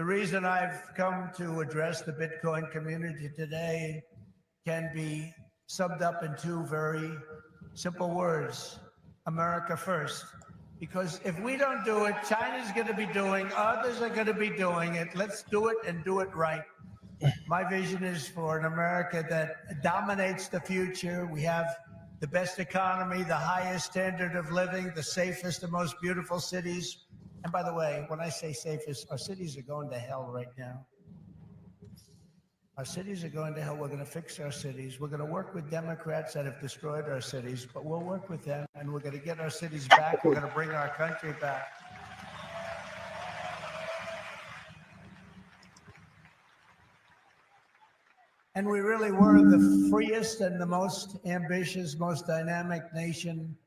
The reason I've come to address the Bitcoin community today can be summed up in two very simple words: America first. Because if we don't do it, China's going to be doing, others are going to be doing it. Let's do it and do it right. My vision is for an America that dominates the future. We have the best economy, the highest standard of living, the safest and most beautiful cities. And by the way, when I say safest, our cities are going to hell right now. Our cities are going to hell. We're going to fix our cities. We're going to work with Democrats that have destroyed our cities, but we'll work with them, and we're going to get our cities back. We're going to bring our country back. And we really were the freest and the most ambitious, most dynamic nation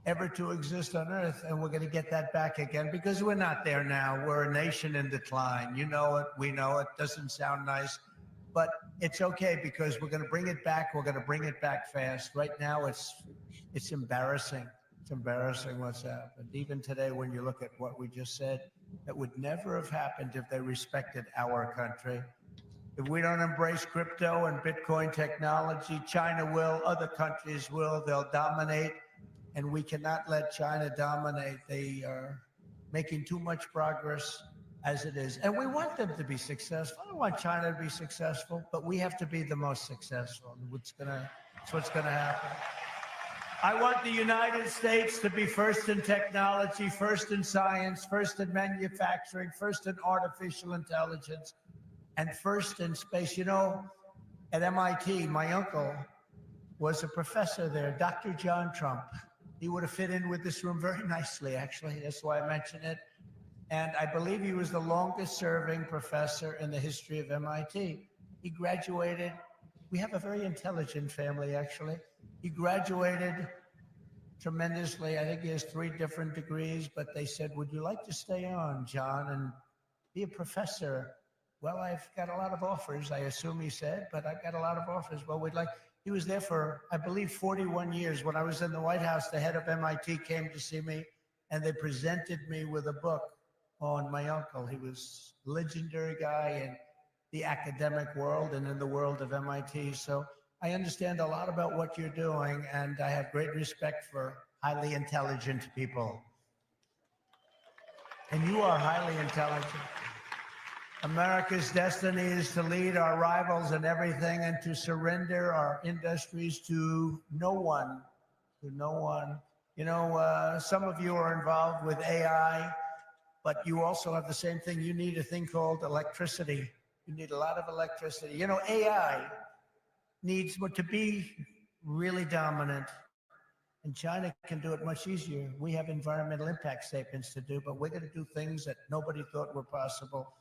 ever to exist on Earth. And we're going to get that back again, because we're not there now. We're a nation in decline. You know it. We know it. Doesn't sound nice, but it's okay, because we're going to bring it back. We're going to bring it back fast. Right now, it's embarrassing. It's embarrassing what's happened. Even today, when you look at what we just said, that would never have happened if they respected our country. If we don't embrace crypto and Bitcoin technology, China will, other countries will, they'll dominate, and we cannot let China dominate. They are making too much progress as it is. And we want them to be successful. I don't want China to be successful, but we have to be the most successful. That's what's gonna happen. I want the United States to be first in technology, first in science, first in manufacturing, first in artificial intelligence, and first in space. You know, at MIT, my uncle was a professor there, Dr. John Trump. He would have fit in with this room very nicely, actually. That's why I mention it. And I believe he was the longest serving professor in the history of MIT. He graduated. We have a very intelligent family, actually. He graduated tremendously. I think he has 3 different degrees, but they said, would you like to stay on, John, and be a professor? Well, I've got a lot of offers, I assume he said, but I've got a lot of offers. Well, he was there for, I believe, 41 years. When I was in the White House, the head of MIT came to see me, and they presented me with a book on my uncle. He was a legendary guy in the academic world and in the world of MIT. So I understand a lot about what you're doing, and I have great respect for highly intelligent people. And you are highly intelligent. America's destiny is to lead our rivals in everything and to surrender our industries to no one, You know, some of you are involved with AI, but you also have the same thing. You need a thing called electricity. You need a lot of electricity. You know, AI needs to be really dominant, and China can do it much easier. We have environmental impact statements to do, but we're going to do things that nobody thought were possible.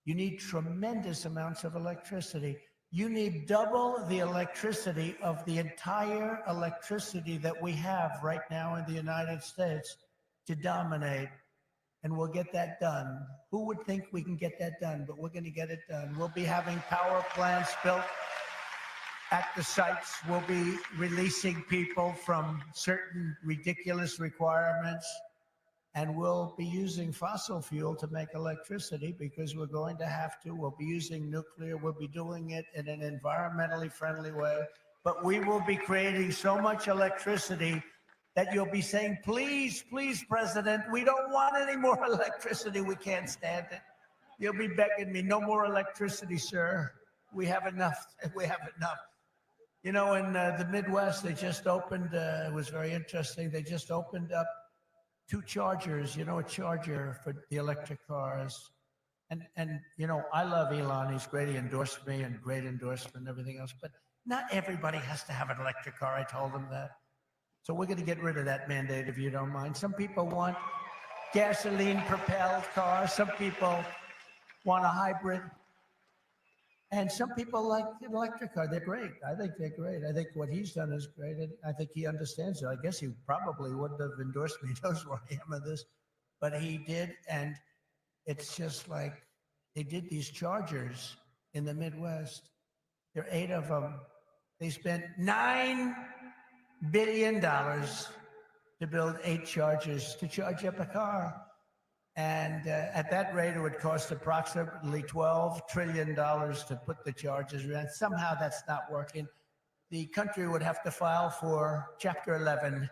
You need tremendous amounts of electricity. You need double the electricity of the entire electricity that we have right now in the United States to dominate. And we'll get that done. Who would think we can get that done? But we're going to get it done. We'll be having power plants built at the sites. We'll be releasing people from certain ridiculous requirements. And we'll be using fossil fuel to make electricity, because we're going to have to. We'll be using nuclear. We'll be doing it in an environmentally friendly way. But we will be creating so much electricity that you'll be saying, please, please, President, we don't want any more electricity. We can't stand it. You'll be begging me, no more electricity, sir. We have enough. We have enough. You know, in the Midwest, they just opened, it was very interesting. They just opened up 2 chargers, you know, a charger for the electric cars. And you know, I love Elon. He's great. He endorsed me, and great endorsement and everything else. But not everybody has to have an electric car. I told him that. So we're going to get rid of that mandate, if you don't mind. Some people want gasoline-propelled cars. Some people want a hybrid. And some people like an electric car. They're great. I think they're great. I think what he's done is great. I think he understands it. I guess he probably wouldn't have endorsed me. He knows where I am in this. But he did. And it's just like they did these chargers in the Midwest. There are 8 of them. They spent $9 billion to build 8 chargers to charge up a car. And at that rate, it would cost approximately $12 trillion to put the charges around. Somehow that's not working. The country would have to file for Chapter 11.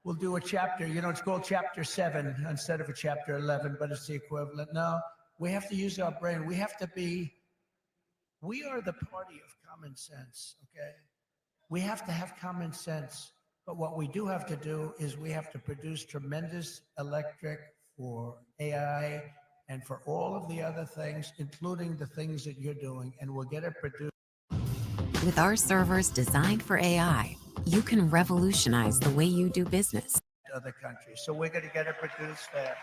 We'll do a chapter, it's called Chapter 7 instead of a Chapter 11, but it's the equivalent. No, we have to use our brain. We are the party of common sense, okay? We have to have common sense. But what we do have to do is we have to produce tremendous electric for AI and for all of the other things, including the things that you're doing, and we'll get it produced. With our servers designed for AI, you can revolutionize the way you do business. Other countries. So we're going to get it produced there.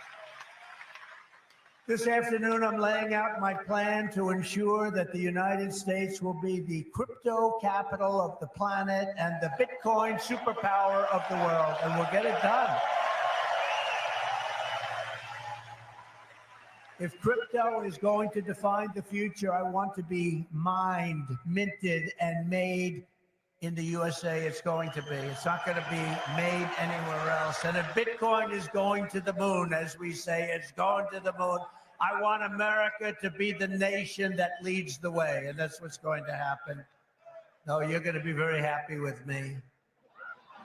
This afternoon, I'm laying out my plan to ensure that the United States will be the crypto capital of the planet and the Bitcoin superpower of the world, and we'll get it done. If crypto is going to define the future, I want to be mined, minted, and made in the USA. It's going to be. It's not going to be made anywhere else. And if Bitcoin is going to the moon, as we say, it's going to the moon. I want America to be the nation that leads the way, and that's what's going to happen. No, you're going to be very happy with me.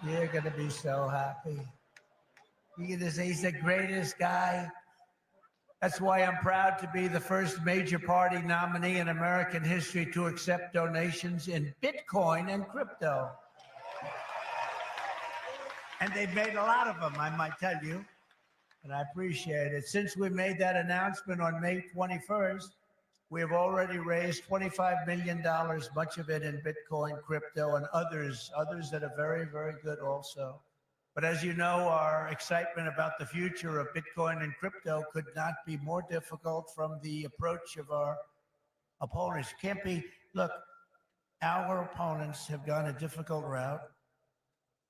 You're going to be so happy. You're going to say he's the greatest guy. That's why I'm proud to be the first major party nominee in American history to accept donations in Bitcoin and crypto. And they've made a lot of them, I might tell you, and I appreciate it. Since we made that announcement on May 21st, we have already raised $25 million, much of it in Bitcoin, crypto, and others that are very, very good also. But as you know, our excitement about the future of Bitcoin and crypto could not be more difficult from the approach of our opponents. Can't be, look, our opponents have gone a difficult route.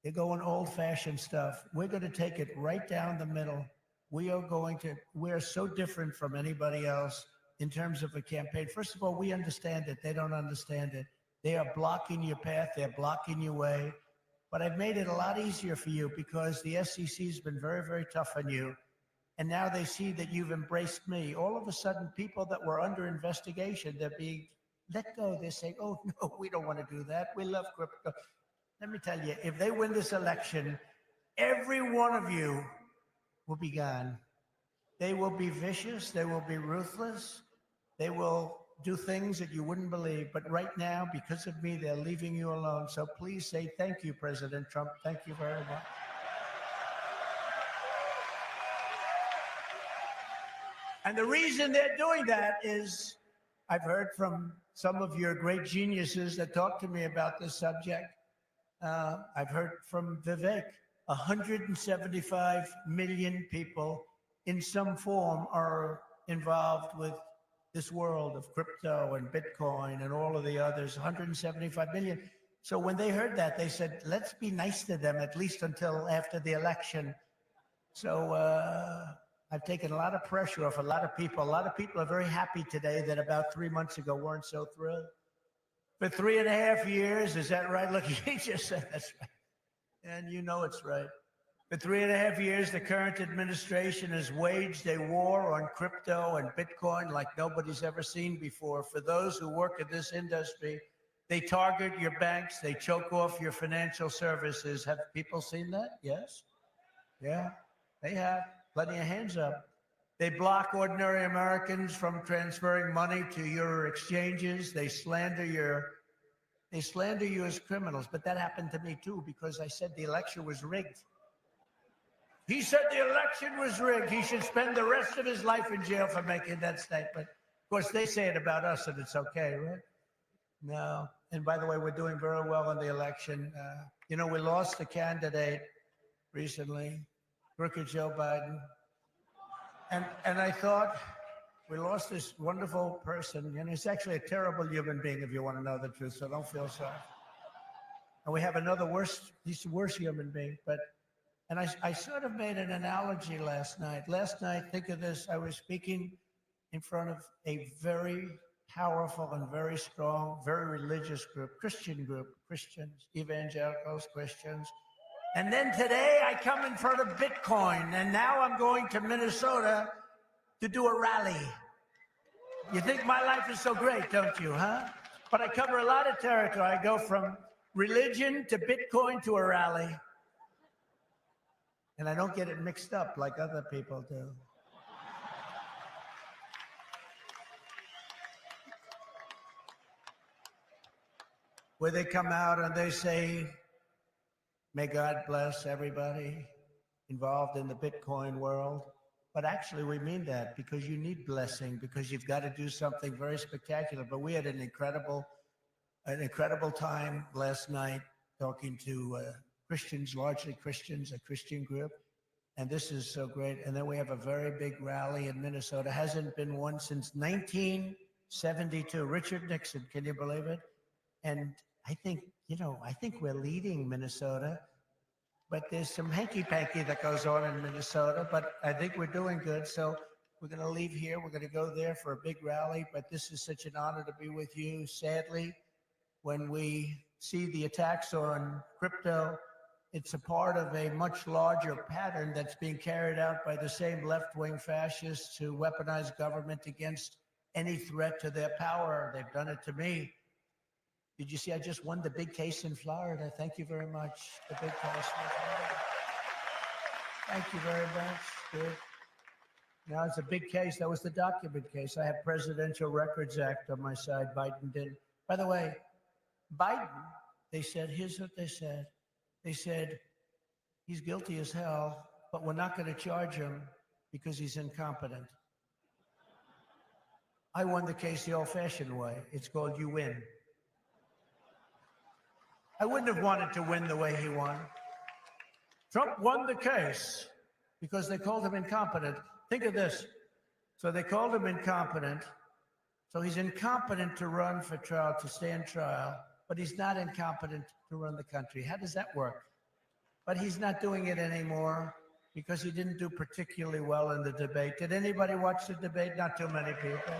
They're going old-fashioned stuff. We're going to take it right down the middle. We're so different from anybody else in terms of a campaign. First of all, we understand it. They don't understand it. They are blocking your path. They're blocking your way. But I've made it a lot easier for you because the SEC has been very, very tough on you. And now they see that you've embraced me. All of a sudden, people that were under investigation, they're being let go. They're saying, oh, no, we don't want to do that. We love crypto. Let me tell you, if they win this election, every one of you will be gone. They will be vicious. They will be ruthless. They will do things that you wouldn't believe. But right now, because of me, they're leaving you alone. So please say thank you, President Trump. Thank you very much. And the reason they're doing that is I've heard from some of your great geniuses that talk to me about this subject. I've heard from Vivek. 175 million people in some form are involved with this world of crypto and Bitcoin and all of the others, 175 million. So when they heard that, they said, let's be nice to them, at least until after the election. So I've taken a lot of pressure off a lot of people. A lot of people are very happy today that about 3 months ago weren't so thrilled. For 3.5 years, is that right? Look, he just said that's right. And you know it's right. For 3.5 years, the current administration has waged a war on crypto and Bitcoin like nobody's ever seen before. For those who work in this industry, they target your banks, they choke off your financial services. Have people seen that? Yes? Yeah, they have. Plenty of hands up. They block ordinary Americans from transferring money to your exchanges. They slander you as criminals. But that happened to me too, because I said the election was rigged. He said the election was rigged. He should spend the rest of his life in jail for making that statement. Of course, they say it about us and it's okay, right? No. And by the way, we're doing very well in the election. We lost a candidate recently, Crooked Joe Biden. And I thought, we lost this wonderful person, and he's actually a terrible human being, if you want to know the truth, so don't feel sorry. And we have he's a worse human being, and I sort of made an analogy last night. Last night, think of this, I was speaking in front of a very powerful and very strong, very religious group, Christians, evangelicals, Christians. And then today I come in front of Bitcoin, and now I'm going to Minnesota to do a rally. You think my life is so great, don't you, huh? But I cover a lot of territory. I go from religion to Bitcoin to a rally. And I don't get it mixed up like other people do. Where they come out and they say, may God bless everybody involved in the Bitcoin world. But actually, we mean that because you need blessing, because you've got to do something very spectacular. But we had an incredible time last night talking to Christians, largely Christians, a Christian group. And this is so great. And then we have a very big rally in Minnesota. Hasn't been one since 1972. Richard Nixon, can you believe it? And I think we're leading Minnesota. But there's some hanky-panky that goes on in Minnesota, but I think we're doing good. So we're going to leave here. We're going to go there for a big rally, but this is such an honor to be with you. Sadly, when we see the attacks on crypto, it's a part of a much larger pattern that's being carried out by the same left-wing fascists who weaponize government against any threat to their power. They've done it to me. Did you see I just won the big case in Florida? Thank you very much. The big case. Thank you very much. Good. Now it's a big case. That was the document case. I have Presidential Records Act on my side. Biden did. By the way, Biden, they said, here's what they said. They said, he's guilty as hell, but we're not going to charge him because he's incompetent. I won the case the old-fashioned way. It's called you win. I wouldn't have wanted to win the way he won. Trump won the case because they called him incompetent. Think of this. So they called him incompetent. So he's incompetent to run for trial, to stand trial, but he's not incompetent to run the country. How does that work? But he's not doing it anymore because he didn't do particularly well in the debate. Did anybody watch the debate? Not too many people.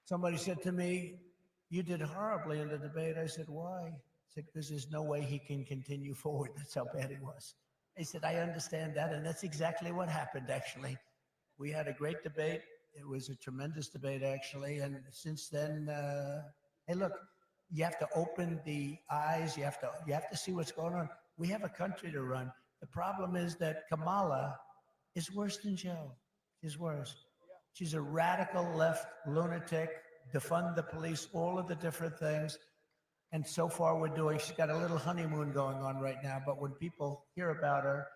Somebody said to me, you did horribly in the debate. I said, why? I said, because there's no way he can continue forward. That's how bad he was. He said, I understand that. And that's exactly what happened, actually. We had a great debate. It was a tremendous debate, actually. And since then, hey, look, you have to open the eyes. You have to see what's going on. We have a country to run. The problem is that Kamala is worse than Joe. She's worse. She's a radical left lunatic, defund the police, all of the different things. And so far she's got a little honeymoon going on right now. But when people hear about her,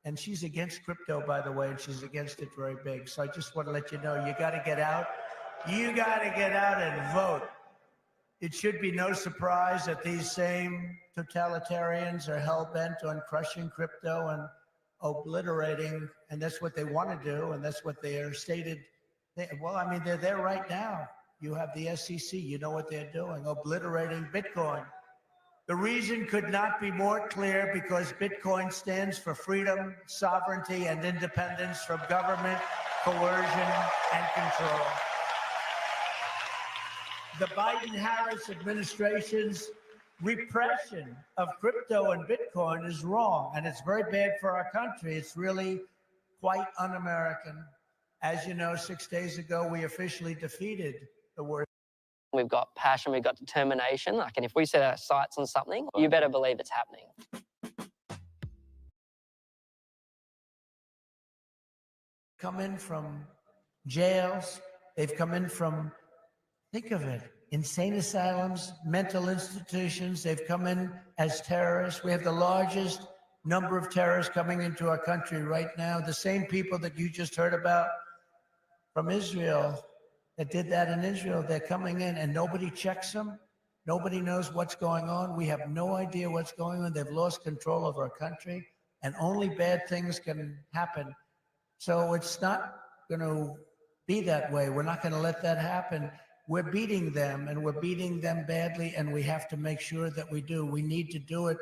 and she's against crypto, by the way, and she's against it very big. So I just want to let you know, you got to get out. You got to get out and vote. It should be no surprise that these same totalitarians are hell-bent on crushing crypto and obliterating, and that's what they want to do, and that's what they are stated. Well, I mean, they're there right now. You have the SEC, you know what they're doing, obliterating Bitcoin. The reason could not be more clear because Bitcoin stands for freedom, sovereignty, and independence from government, coercion, and control. The Biden-Harris administration's repression of crypto and Bitcoin is wrong, and it's very bad for our country. It's really quite un-American. As you know, 6 days ago, we officially defeated the worst. We've got passion, we've got determination. Like, and if we set our sights on something, you better believe it's happening. Come in from jails. They've come in from, think of it, insane asylums, mental institutions. They've come in as terrorists. We have the largest number of terrorists coming into our country right now. The same people that you just heard about from Israel that did that in Israel, they're coming in and nobody checks them. Nobody knows what's going on. We have no idea what's going on. They've lost control of our country and only bad things can happen. So it's not going to be that way. We're not going to let that happen. We're beating them and we're beating them badly, and we have to make sure that we do. We need to do it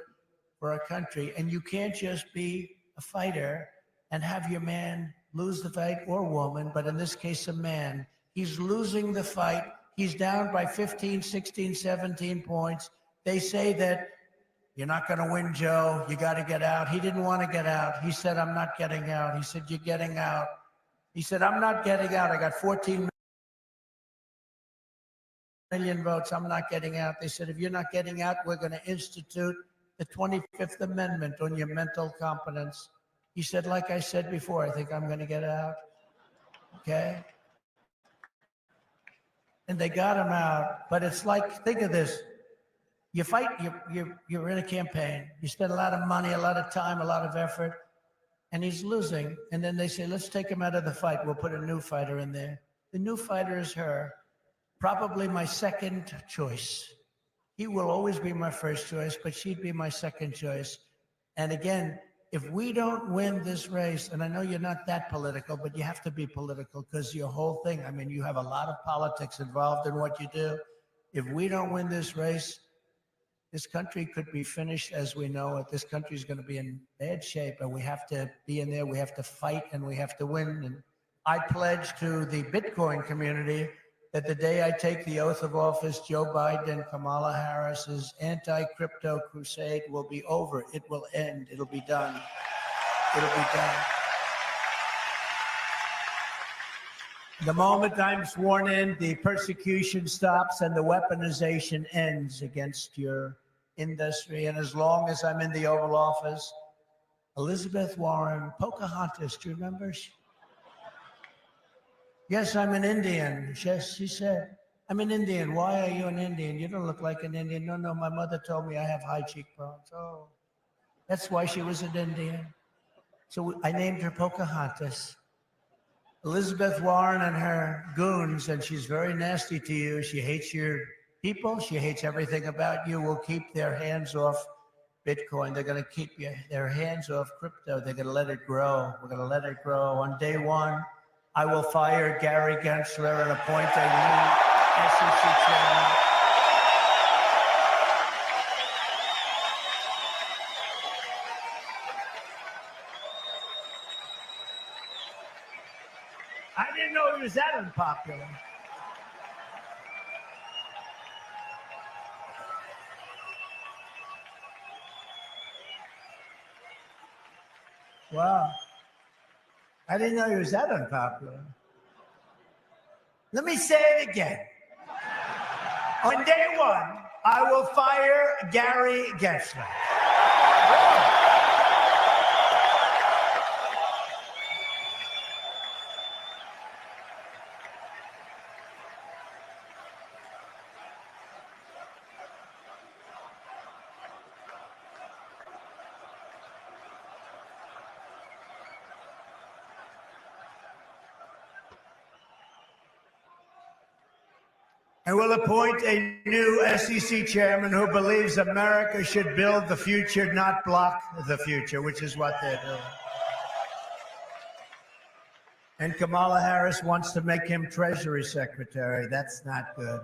for our country. And you can't just be a fighter and have your man lose the fight, or woman, but in this case, a man. He's losing the fight. He's down by 15, 16, 17 points. They say that You're not going to win, Joe. You got to get out. He didn't want to get out. He said, I'm not getting out. He said, you're getting out. He said, I'm not getting out. I got 14 million votes. I'm not getting out. They said, if you're not getting out, we're going to institute the 25th Amendment on your mental competence. He said, like I said before, I think I'm going to get out. Okay? And they got him out. But it's like, think of this. You fight, you're in a campaign. You spend a lot of money, a lot of time, a lot of effort, and he's losing. And then they say, let's take him out of the fight. We'll put a new fighter in there. The new fighter is her, probably my second choice. He will always be my first choice, but she'd be my second choice. And again, if we don't win this race, and I know you're not that political, but you have to be political because your whole thing, I mean, you have a lot of politics involved in what you do. If we don't win this race, this country could be finished as we know it. This country is going to be in bad shape, and we have to be in there. We have to fight, and we have to win. And I pledge to the Bitcoin community that the day I take the oath of office, Joe Biden and Kamala Harris's anti-crypto crusade will be over. It will end. It'll be done. It'll be done. The moment I'm sworn in, the persecution stops and the weaponization ends against your industry. And as long as I'm in the Oval Office, Elizabeth Warren, Pocahontas, do you remember? Yes, I'm an Indian. Yes, she said, I'm an Indian. Why are you an Indian? You don't look like an Indian. No, no, my mother told me I have high cheekbones. Oh, that's why she was an Indian. So I named her Pocahontas. Elizabeth Warren and her goons, and she's very nasty to you. She hates your people. She hates everything about you. Will keep their hands off Bitcoin. They're going to keep their hands off crypto. They're going to let it grow. We're going to let it grow. On day one, I will fire Gary Gensler and appoint a new SEC chairman. I didn't know he was that unpopular. Wow. I didn't know he was that unpopular. Let me say it again. On day one, I will fire Gary Gensler. And we'll appoint a new SEC chairman who believes America should build the future, not block the future, which is what they're doing. And Kamala Harris wants to make him Treasury Secretary. That's not good.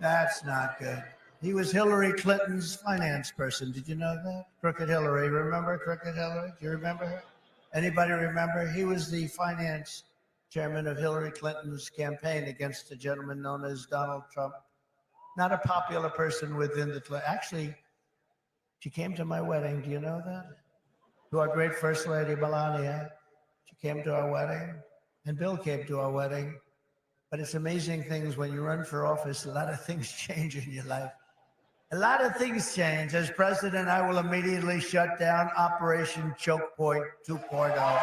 That's not good. He was Hillary Clinton's finance person. Did you know that? Crooked Hillary. Remember Crooked Hillary? Do you remember her? Anybody remember? He was the finance chairman of Hillary Clinton's campaign against a gentleman known as Donald Trump. Not a popular person within the... Actually, she came to my wedding. Do you know that? To our great First Lady, Melania. She came to our wedding, and Bill came to our wedding. But it's amazing things when you run for office, a lot of things change in your life. A lot of things change. As president, I will immediately shut down Operation Choke Point 2.0.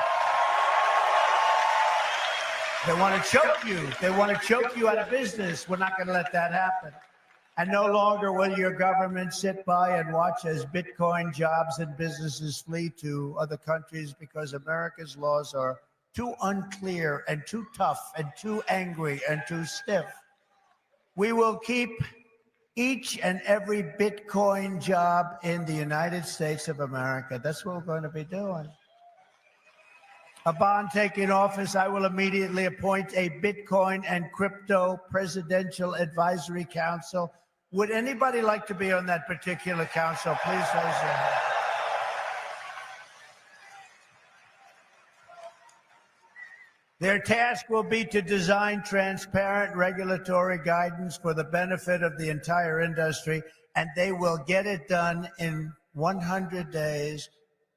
They want to choke you. They want to choke you out of business. We're not going to let that happen. And no longer will your government sit by and watch as Bitcoin jobs and businesses flee to other countries because America's laws are too unclear and too tough and too angry and too stiff. We will keep each and every Bitcoin job in the United States of America. That's what we're going to be doing. Upon taking office, I will immediately appoint a Bitcoin and crypto presidential advisory council. Would anybody like to be on that particular council? Please raise your hand. Their task will be to design transparent regulatory guidance for the benefit of the entire industry, and they will get it done in 100 days.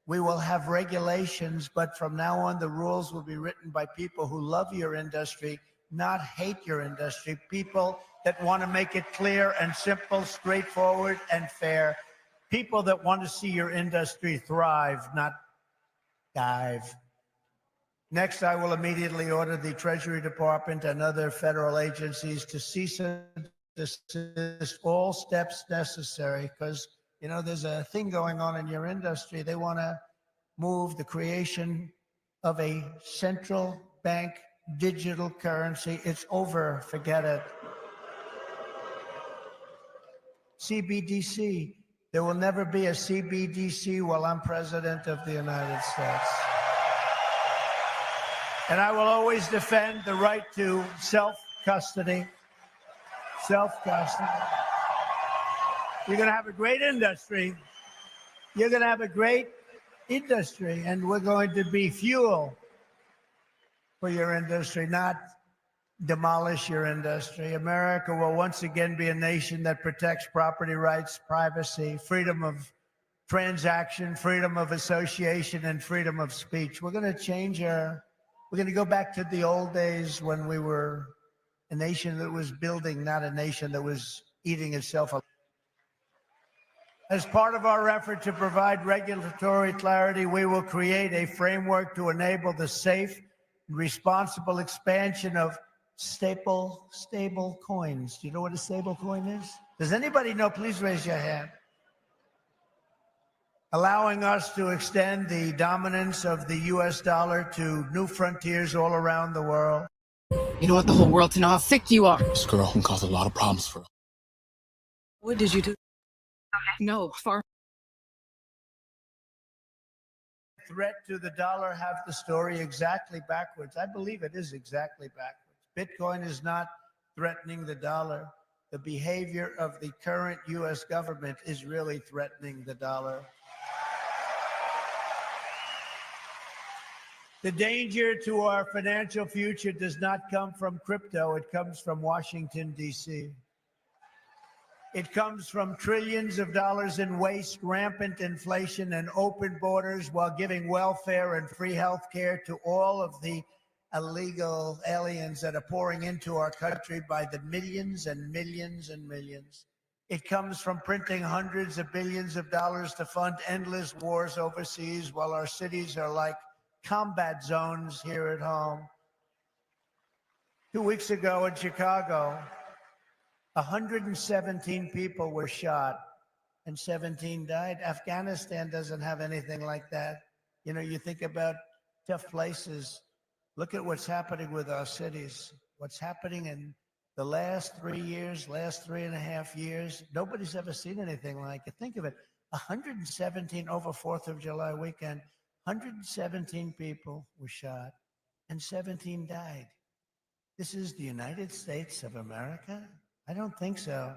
We will have regulations, but from now on, the rules will be written by people who love your industry, not hate your industry, people that want to make it clear and simple, straightforward and fair, people that want to see your industry thrive, not dive. Next, I will immediately order the Treasury Department and other federal agencies to cease and desist all steps necessary, because, you know, there's a thing going on in your industry. They want to move the creation of a central bank digital currency. It's over. Forget it. CBDC. There will never be a CBDC while I'm president of the United States. And I will always defend the right to self-custody. Self-custody. You're going to have a great industry. You're going to have a great industry, and we're going to be fuel for your industry, not demolish your industry. America will once again be a nation that protects property rights, privacy, freedom of transaction, freedom of association, and freedom of speech. We're going to change we're going to go back to the old days when we were a nation that was building, not a nation that was eating itself alive. As part of our effort to provide regulatory clarity, we will create a framework to enable the safe and responsible expansion of stable coins. Do you know what a stable coin is? Does anybody know? Please raise your hand. Allowing us to extend the dominance of the US dollar to new frontiers all around the world. You don't want the whole world to know how sick you are. This girl can cause a lot of problems for us. What did you do? No, far. Threat to the dollar have the story exactly backwards. I believe it is exactly backwards. Bitcoin is not threatening the dollar. The behavior of the current US government is really threatening the dollar. The danger to our financial future does not come from crypto. It comes from Washington, D.C. It comes from trillions of dollars in waste, rampant inflation, and open borders while giving welfare and free health care to all of the illegal aliens that are pouring into our country by the millions and millions and millions. It comes from printing hundreds of billions of dollars to fund endless wars overseas while our cities are like combat zones here at home. 2 weeks ago in Chicago, 117 people were shot and 17 died. Afghanistan doesn't have anything like that. You know, you think about tough places. Look at what's happening with our cities. What's happening in the last 3 years, last 3.5 years. Nobody's ever seen anything like it. Think of it. 117 over 4th of July weekend. 117 people were shot and 17 died. This is the United States of America? I don't think so.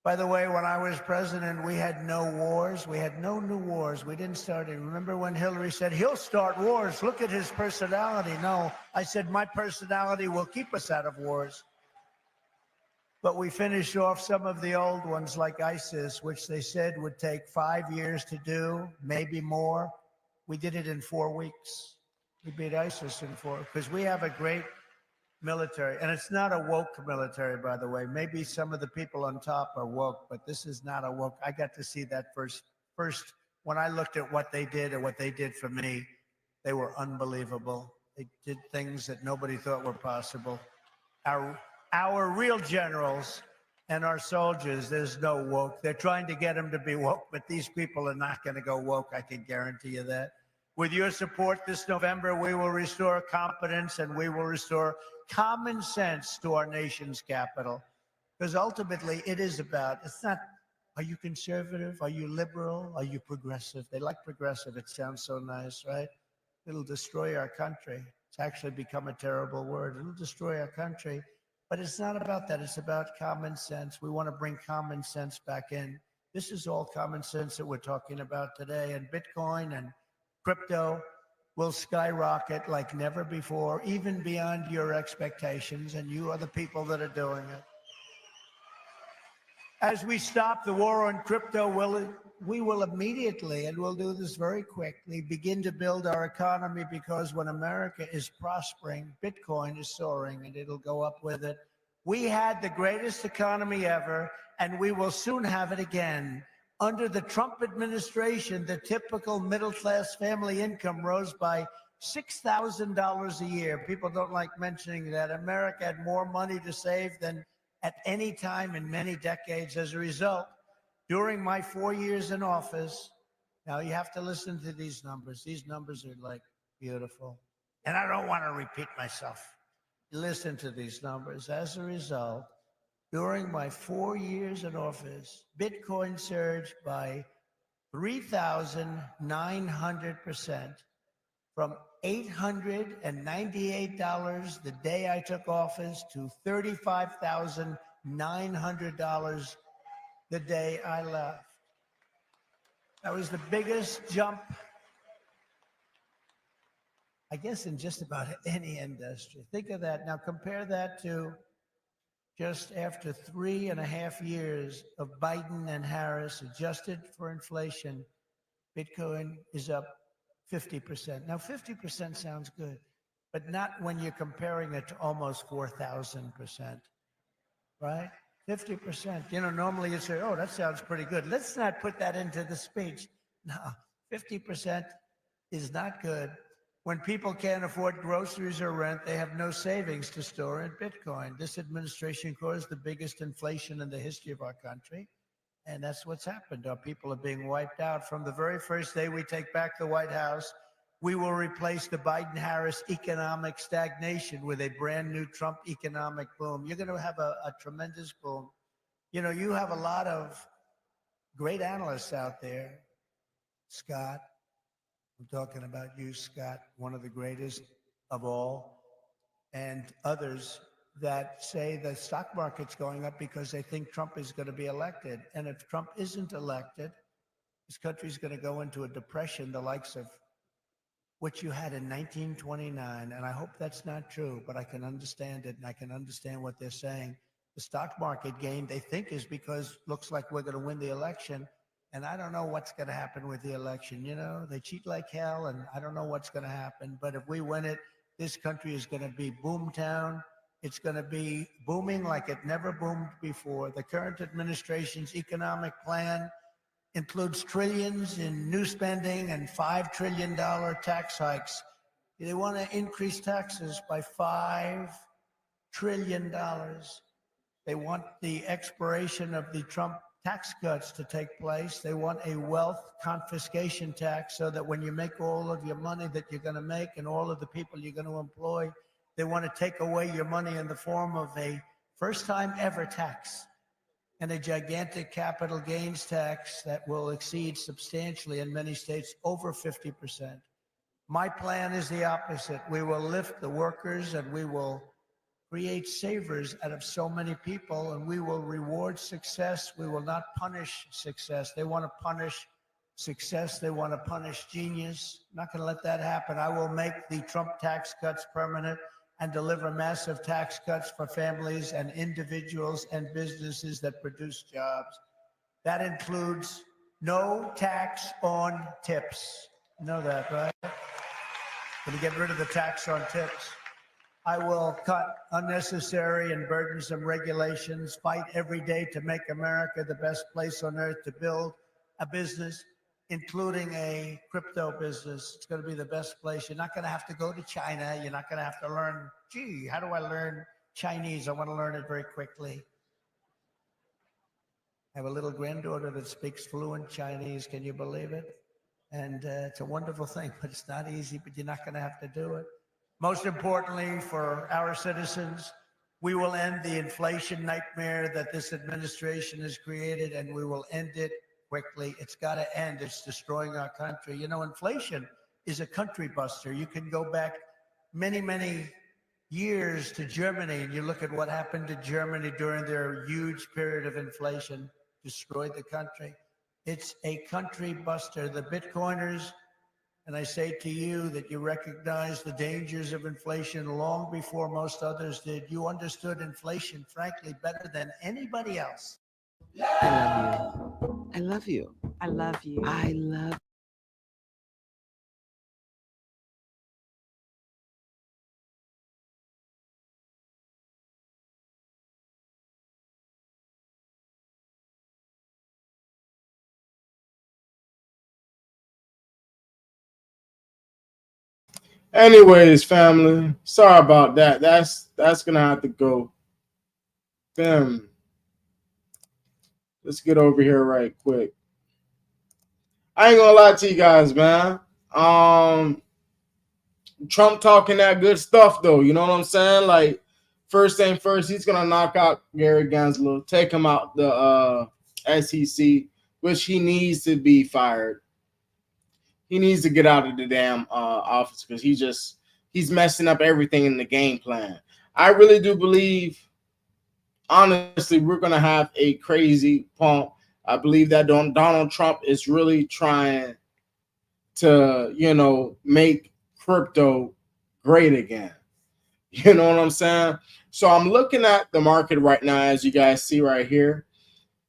By the way, when I was president, we had no wars. We had no new wars. We didn't start it. Remember when Hillary said, he'll start wars. Look at his personality. No, I said, my personality will keep us out of wars. But we finished off some of the old ones like ISIS, which they said would take 5 years to do, maybe more. We did it in 4 weeks. We beat ISIS in 4, because we have a great military. And it's not a woke military, by the way. Maybe some of the people on top are woke, but this is not a woke. I got to see that first when I looked at what they did and what they did for me, they were unbelievable. They did things that nobody thought were possible. Our real generals and our soldiers, there's no woke. They're trying to get them to be woke, but these people are not going to go woke. I can guarantee you that. With your support this November, we will restore confidence and we will restore common sense to our nation's capital. Because ultimately it is about, it's not, are you conservative? Are you liberal? Are you progressive? They like progressive. It sounds so nice, right? It'll destroy our country. It's actually become a terrible word. It'll destroy our country. But it's not about that. It's about common sense. We want to bring common sense back in. This is all common sense that we're talking about today. And Bitcoin and crypto, will skyrocket like never before, even beyond your expectations, and you are the people that are doing it. As we stop the war on crypto, we will immediately, and we'll do this very quickly, begin to build our economy, because when America is prospering, Bitcoin is soaring and it'll go up with it. We had the greatest economy ever, and we will soon have it again. Under the Trump administration, the typical middle-class family income rose by $6,000 a year. People don't like mentioning that. America had more money to save than at any time in many decades. As a result, during my 4 years in office, now you have to listen to these numbers. These numbers are like beautiful. And I don't want to repeat myself. Listen to these numbers. As a result, during my 4 years in office, Bitcoin surged by 3,900%, from $898 the day I took office to $35,900 the day I left. That was the biggest jump, I guess, in just about any industry. Think of that. Now compare that to just after 3.5 years of Biden and Harris, adjusted for inflation, Bitcoin is up 50%. Now, 50% sounds good, but not when you're comparing it to almost 4,000%, right? 50%. You know, normally you say, oh, that sounds pretty good. Let's not put that into the speech. No, 50% is not good. When people can't afford groceries or rent, they have no savings to store in Bitcoin. This administration caused the biggest inflation in the history of our country. And that's what's happened. Our people are being wiped out. From the very first day we take back the White House, we will replace the Biden-Harris economic stagnation with a brand new Trump economic boom. You're going to have a tremendous boom. You know, you have a lot of great analysts out there. Scott, I'm talking about you, Scott, one of the greatest of all, and others that say the stock market's going up because they think Trump is going to be elected. And if Trump isn't elected, this country's going to go into a depression, the likes of which you had in 1929. And I hope that's not true, but I can understand it, and I can understand what they're saying. The stock market gain, they think, is because looks like we're going to win the election. And I don't know what's going to happen with the election. You know, they cheat like hell, and I don't know what's going to happen. But if we win it, this country is going to be boomtown. It's going to be booming like it never boomed before. The current administration's economic plan includes trillions in new spending and $5 trillion tax hikes. They want to increase taxes by $5 trillion. They want the expiration of the Trump tax cuts to take place. They want a wealth confiscation tax, so that when you make all of your money that you're going to make and all of the people you're going to employ, they want to take away your money in the form of a first-time ever tax and a gigantic capital gains tax that will exceed substantially in many states over 50%. My plan is the opposite. We will lift the workers, and we will create savers out of so many people, and we will reward success. We will not punish success. They want to punish success. They want to punish genius. I'm not going to let that happen. I will make the Trump tax cuts permanent and deliver massive tax cuts for families and individuals and businesses that produce jobs. That includes no tax on tips. You know that, right? Going to get rid of the tax on tips. I will cut unnecessary and burdensome regulations, fight every day to make America the best place on earth to build a business, including a crypto business. It's going to be the best place. You're not going to have to go to China. You're not going to have to learn, gee, how do I learn Chinese? I want to learn it very quickly. I have a little granddaughter that speaks fluent Chinese. Can you believe it? And it's a wonderful thing, but it's not easy, but you're not going to have to do it. Most importantly, for our citizens, we will end the inflation nightmare that this administration has created, and we will end it quickly. It's got to end. It's destroying our country. You know, inflation is a country buster. You can go back many, many years to Germany, and you look at what happened to Germany during their huge period of inflation, destroyed the country. It's a country buster. The Bitcoiners, And I say to you that you recognize the dangers of inflation long before most others did. You understood inflation, frankly, better than anybody else. I love you. I love you. I love Anyways, family, sorry about that. That's gonna have to go. Them. Let's get over here right quick. I ain't gonna lie to you guys, man. Trump talking that good stuff though. You know what I'm saying? Like, first thing first, he's gonna knock out Gary Gensler, take him out the SEC, which he needs to be fired. He needs to get out of the damn office because he's messing up everything in the game plan. I really do believe, honestly, we're gonna have a crazy pump. I believe that Donald Trump is really trying to, make crypto great again. You know what I'm saying? So I'm looking at the market right now, as you guys see right here.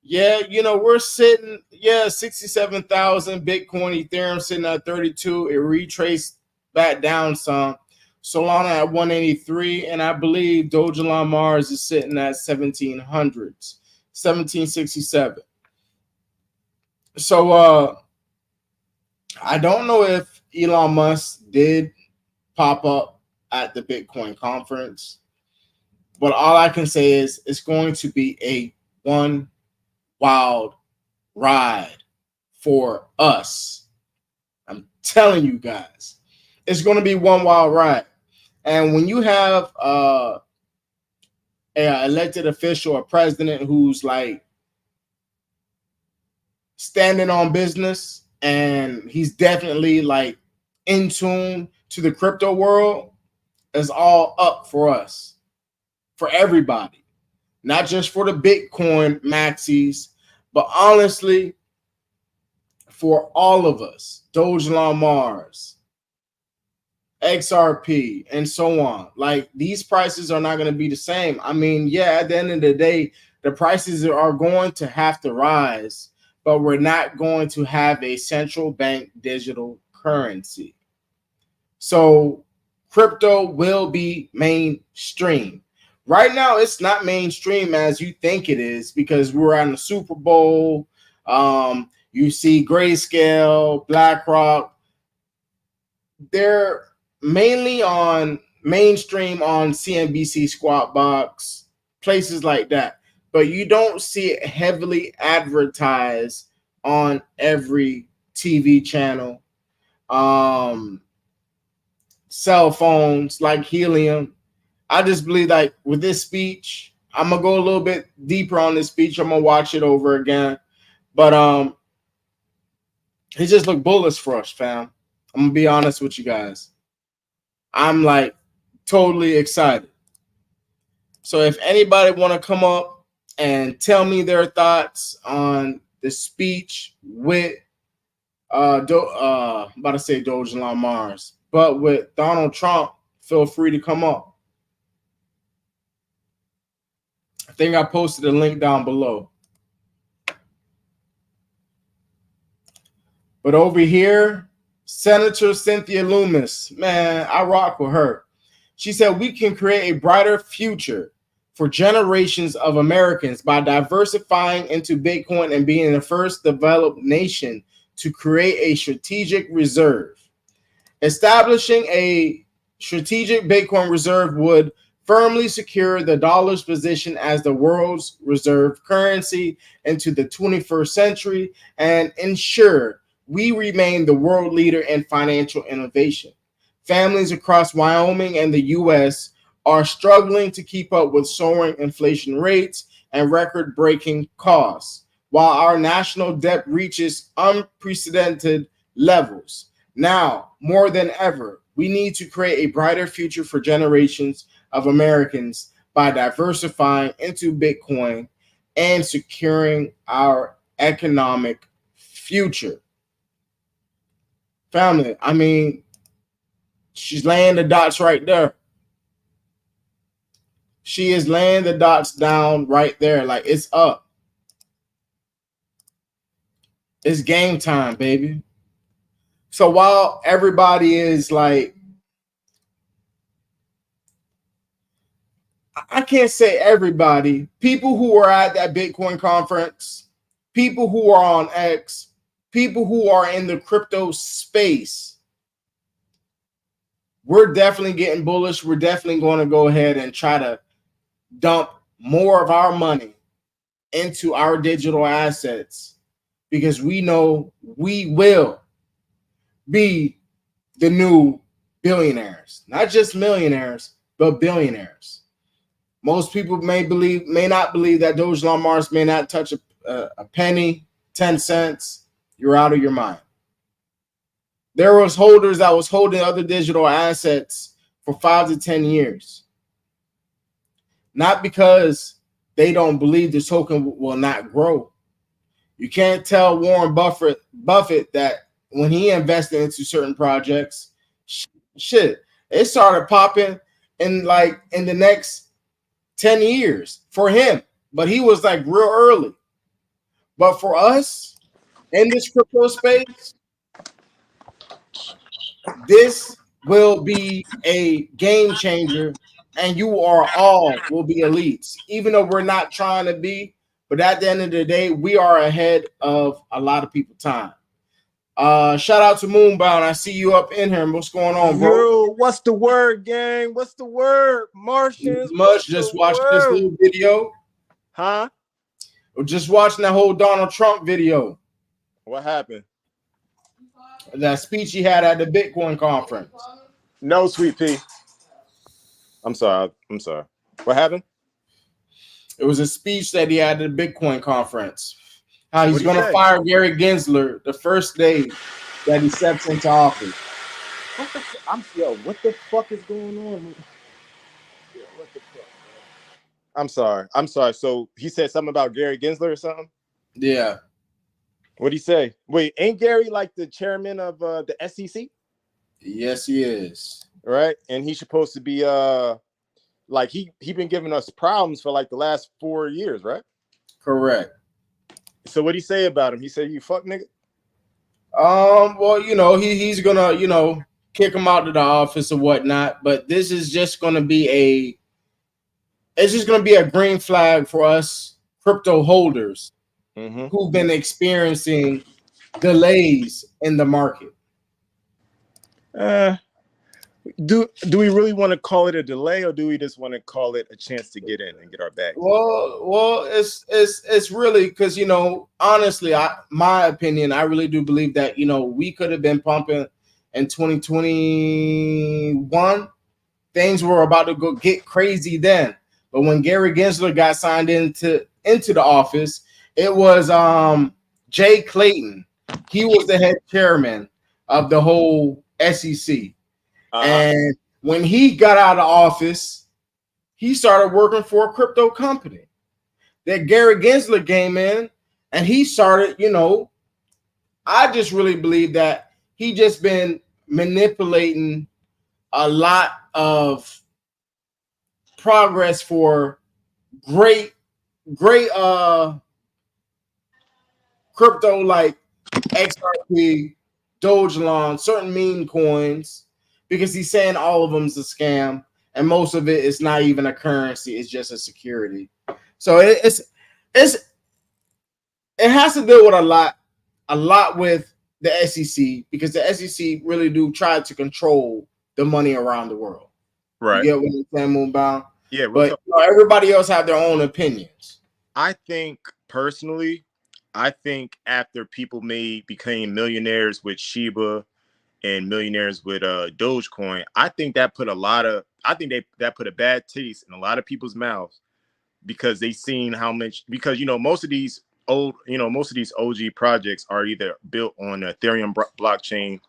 Yeah, we're sitting, 67,000 Bitcoin, Ethereum sitting at 32. It retraced back down some. Solana at 183, and I believe Dogecoin Mars is sitting at 1767. So I don't know if Elon Musk did pop up at the Bitcoin conference, but all I can say is it's going to be a one wild ride for us. I'm telling you guys, it's going to be one wild ride. And when you have an elected official, a president who's like standing on business, and he's definitely like in tune to the crypto world, is all up for us, for everybody, not just for the Bitcoin maxis, but honestly, for all of us. Dogecoin Mars, XRP, and so on. Like, these prices are not going to be the same. I mean, yeah, at the end of the day, the prices are going to have to rise, but we're not going to have a central bank digital currency. So crypto will be mainstream. Right now, it's not mainstream as you think it is, because we're on the Super Bowl. You see Grayscale, BlackRock. They're mainly on mainstream on CNBC, Squawk Box, places like that. But you don't see it heavily advertised on every TV channel. Cell phones like Helium. I just believe, like, with this speech, I'm gonna go a little bit deeper on this speech. I'm gonna watch it over again. But he just looked bullish for us, fam. I'm gonna be honest with you guys. I'm like totally excited. So if anybody want to come up and tell me their thoughts on the speech with about to say Dogecoin Mars, but with Donald Trump, feel free to come up. I think I posted a link down below. But over here, Senator Cynthia Lummis, man, I rock with her. She said, we can create a brighter future for generations of Americans by diversifying into Bitcoin and being the first developed nation to create a strategic reserve. Establishing a strategic Bitcoin reserve would firmly secure the dollar's position as the world's reserve currency into the 21st century and ensure we remain the world leader in financial innovation. Families across Wyoming and the U.S. are struggling to keep up with soaring inflation rates and record-breaking costs, while our national debt reaches unprecedented levels. Now, more than ever, we need to create a brighter future for generations of Americans by diversifying into Bitcoin and securing our economic future. Family, I mean, she's laying the dots right there. She is laying the dots down right there. Like, it's up. It's game time, baby. So while everybody is like, I can't say everybody, people who are at that Bitcoin conference, people who are on X, people who are in the crypto space, we're definitely getting bullish. We're definitely going to go ahead and try to dump more of our money into our digital assets because we know we will be the new billionaires, not just millionaires, but billionaires. Most people may not believe that Doge Mars may not touch a penny, 10 cents. You're out of your mind. There was holders that was holding other digital assets for 5 to 10 years. Not because they don't believe the token will not grow. You can't tell Warren Buffett that when he invested into certain projects, shit, it started popping in the next 10 years for him. But he was like real early. But for us in this crypto space, this will be a game changer, and you are all will be elites, even though we're not trying to be. But at the end of the day, we are ahead of a lot of people's time. Shout out to Moonbound. I see you up in here. What's going on, bro? Yo, what's the word, gang? What's the word? Martians. Much just watched this little video. Huh? Just watching that whole Donald Trump video. What happened? That speech he had at the Bitcoin conference. No, Sweet Pea. I'm sorry. What happened? It was a speech that he had at the Bitcoin conference. How he's What'd he going to say? fire Gary Gensler the first day that he steps into office. What the fuck is going on? Yo, what the fuck, man? I'm sorry. So he said something about Gary Gensler or something? Yeah. What'd he say? Wait, ain't Gary like the chairman of the SEC? Yes, he is. Right? And he's supposed to be like he been giving us problems for like the last 4 years, right? Correct. So what'd he say about him? He said, "You fuck nigga." Well, he's gonna, kick him out of the office or whatnot. But this is just gonna be a green flag for us crypto holders who've been experiencing delays in the market. Do we really want to call it a delay, or do we just want to call it a chance to get in and get our bag? Well, it's really because honestly, my opinion, I really do believe that we could have been pumping in 2021. Things were about to go get crazy then, but when Gary Gensler got signed into the office, it was Jay Clayton. He was the head chairman of the whole SEC. And when he got out of office, he started working for a crypto company. That Gary Gensler came in and he started, I just really believe that he just been manipulating a lot of progress for great crypto like XRP, Dogecoin, certain meme coins. Because he's saying all of them is a scam, and most of it is not even a currency; it's just a security. So it has to deal with a lot with the SEC because the SEC really do try to control the money around the world. Right? You get what I'm saying, Moonbound? Yeah, but everybody else have their own opinions. I think personally, after people became millionaires with Shiba and millionaires with Dogecoin, I think that put that put a bad taste in a lot of people's mouths because they seen how much, because most of these OG projects are either built on Ethereum blockchain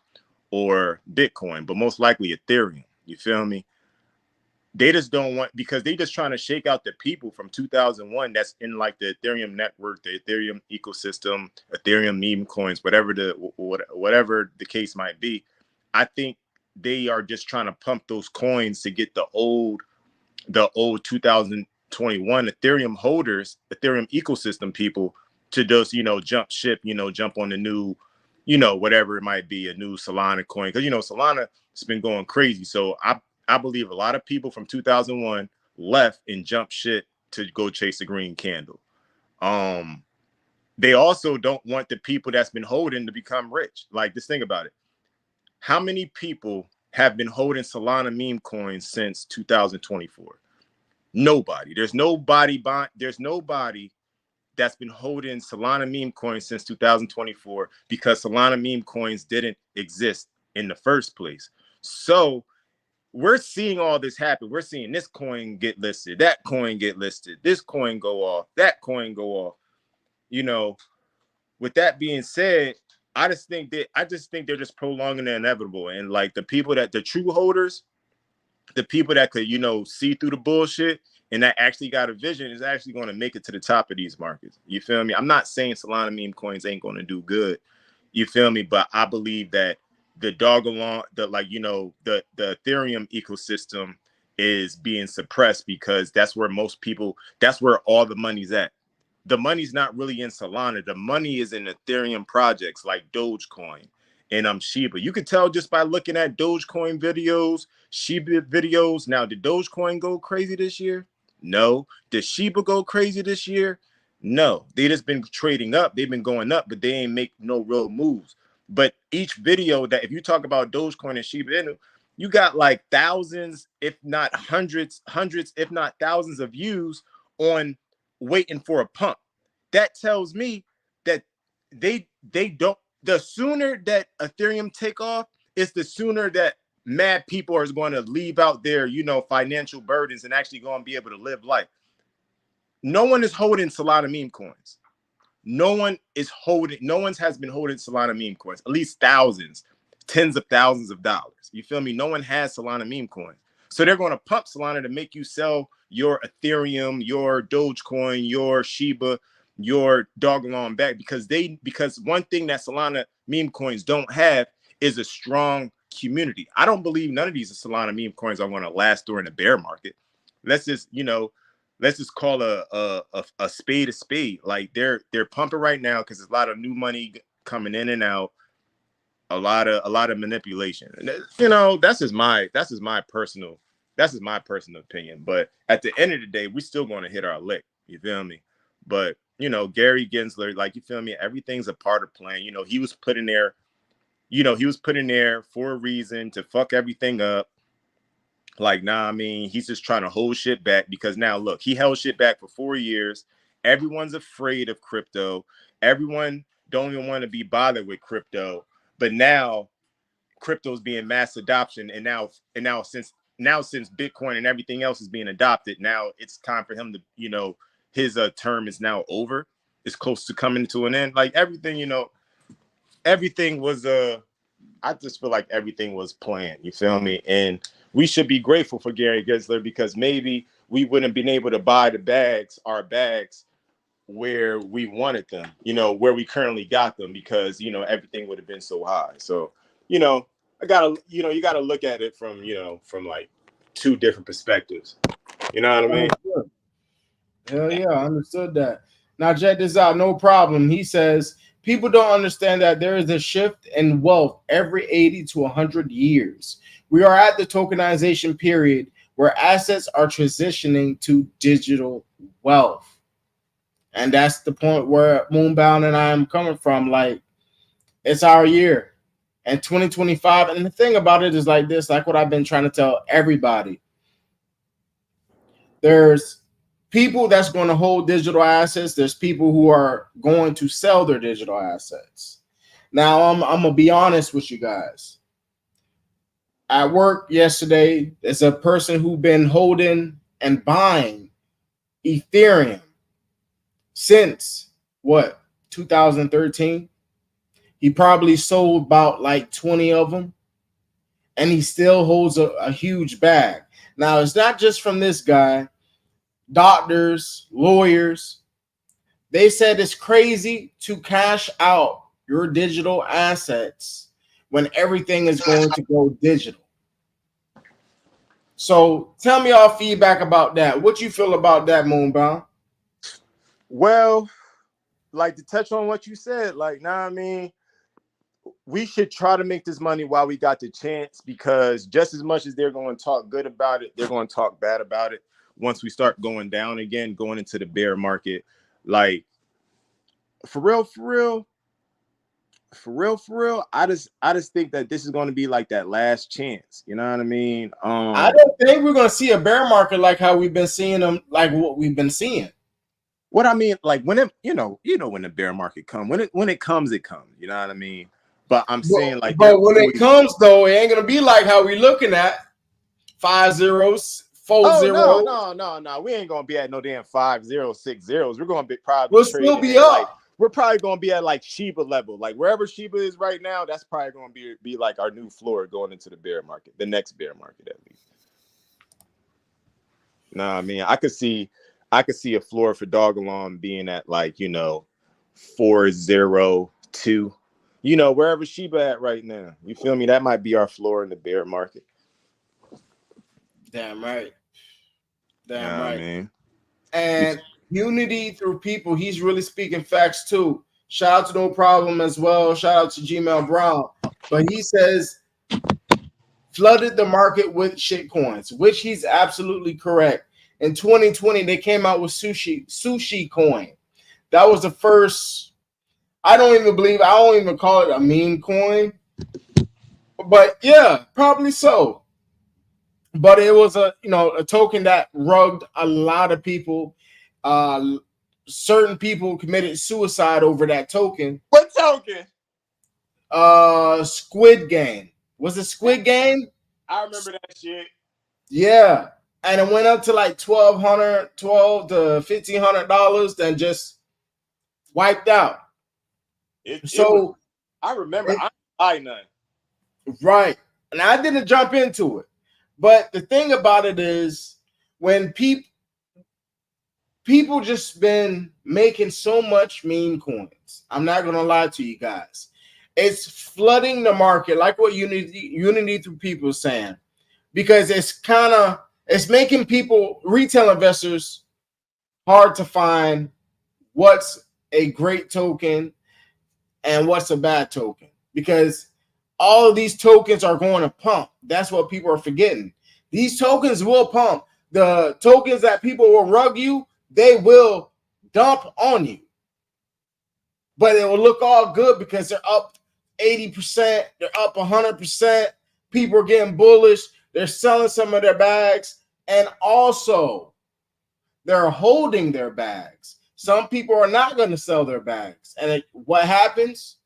or Bitcoin, but most likely Ethereum. You feel me? they just don't want, because they just trying to shake out the people from 2001 that's in like the Ethereum network, the Ethereum ecosystem, Ethereum meme coins, whatever the case might be. I think they are just trying to pump those coins to get the old 2021 Ethereum holders, Ethereum ecosystem people to just, jump ship, jump on the new, whatever it might be, a new Solana coin. Because, Solana has been going crazy. So I believe a lot of people from 2001 left and jumped shit to go chase the green candle. They also don't want the people that's been holding to become rich. Like, just think about it. How many people have been holding Solana meme coins since 2024? Nobody. There's nobody that's been holding Solana meme coins since 2024 because Solana meme coins didn't exist in the first place. So we're seeing all this happen. We're seeing this coin get listed, that coin get listed, this coin go off, that coin go off. With that being said, I just think they're just prolonging the inevitable. And like the true holders, the people that could, see through the bullshit and that actually got a vision is actually going to make it to the top of these markets. You feel me? I'm not saying Solana meme coins ain't going to do good. You feel me? But I believe that the the Ethereum ecosystem is being suppressed because that's where all the money's at. The money's not really in Solana. The money is in Ethereum projects like Dogecoin and Shiba. You could tell just by looking at Dogecoin videos, Shiba videos. Now, did Dogecoin go crazy this year? No. Did Shiba go crazy this year? No. They just been trading up. They've been going up, but they ain't make no real moves. But each video that, if you talk about Dogecoin and Shiba Inu, you got like thousands, if not hundreds, if not thousands of views on waiting for a pump. That tells me that they don't. The sooner that Ethereum take off, is the sooner that mad people are going to leave out their, financial burdens and actually going to be able to live life. No one is holding Solana meme coins. No one has been holding Solana meme coins, at least thousands, tens of thousands of dollars. You feel me? No one has Solana meme coins. So they're going to pump Solana to make you sell your Ethereum, your Dogecoin, your Shiba, your doggone back, because one thing that Solana meme coins don't have is a strong community. I don't believe none of these Solana meme coins are going to last during the bear market. Let's just call a spade a spade. Like they're pumping right now because there's a lot of new money coming in and out, a lot of manipulation. And that's just my personal opinion. But at the end of the day, we're still going to hit our lick. You feel me? But Gary Gensler, like, you feel me? Everything's a part of plan. He was put in there. He was put in there for a reason to fuck everything up. Like, he's just trying to hold shit back because now look, he held shit back for 4 years. Everyone's afraid of crypto. Everyone don't even want to be bothered with crypto. But now crypto's being mass adoption. And now since Bitcoin and everything else is being adopted, now it's time for him to, his term is now over. It's close to coming to an end. Like everything, everything was I just feel like everything was planned. You feel me? And we should be grateful for Gary Gensler because maybe we wouldn't have been able to buy our bags where we wanted them, where we currently got them because, everything would have been so high. So, you gotta look at it from like two different perspectives. You know what I mean? Hell yeah, I understood that. Now check this out, no problem. He says, people don't understand that there is a shift in wealth every 80 to 100 years. We are at the tokenization period where assets are transitioning to digital wealth. And that's the point where Moonbound and I am coming from. Like, it's our year. And 2025, and the thing about it is like this, like what I've been trying to tell everybody. There's people that's going to hold digital assets. There's people who are going to sell their digital assets. Now, I'm going to be honest with you guys. At work yesterday, there's a person who's been holding and buying Ethereum since, 2013? He probably sold about like 20 of them, and he still holds a huge bag. Now, it's not just from this guy. Doctors, lawyers, they said it's crazy to cash out your digital assets when everything is going to go digital. So tell me your feedback about that. What you feel about that, Moonbound? Well, like to touch on what you said, like, I mean, we should try to make this money while we got the chance, because just as much as they're going to talk good about it, they're going to talk bad about it once we start going down again, going into the bear market. Like, for real, I just think that this is going to be like that last chance. You know what I mean? I don't think we're going to see a bear market like how we've been seeing them, like what we've been seeing. What I mean, like when it, you know, when the bear market comes, when it comes, it comes. You know what I mean? But I'm saying, like, but when it comes though, it ain't gonna be like how we looking at 5 zeros, 4 zeros. No. We ain't gonna be at no damn 5 0, 6 zeros. We're gonna be probably We'll still be up. Like, we're probably gonna be at like Shiba level, like wherever Shiba is right now. That's probably gonna be like our new floor going into the bear market, the next bear market at least. No, I mean, I could see a floor for Dog Alarm being at like 402. You know, wherever Shiba at right now. You feel me? That might be our floor in the bear market. Damn right. Damn right. Man. And unity through people, he's really speaking facts too. Shout out to No Problem as well. Shout out to Gmail Brown. But he says flooded the market with shit coins, which he's absolutely correct. In 2020, they came out with sushi coin. That was the first. I don't even call it a meme coin, but yeah, probably so. But it was a token that rugged a lot of people. Certain people committed suicide over that token. What token? Squid Game. Was it Squid Game? I remember that shit. Yeah, and it went up to like $1,200 to $1,500, then just wiped out. I remember. I buy none. Right. And I didn't jump into it. But the thing about it is when people just been making so much meme coins. I'm not going to lie to you guys. It's flooding the market, like what Unity through people is saying, because it's making retail investors, hard to find what's a great token and what's a bad token, because all of these tokens are going to pump. That's what people are forgetting. These tokens will pump. The tokens that people will rug you, they will dump on you. But it will look all good because they're up 80%, they're up 100%. People are getting bullish. They're selling some of their bags, and also they're holding their bags. Some people are not going to sell their bags. And what happens?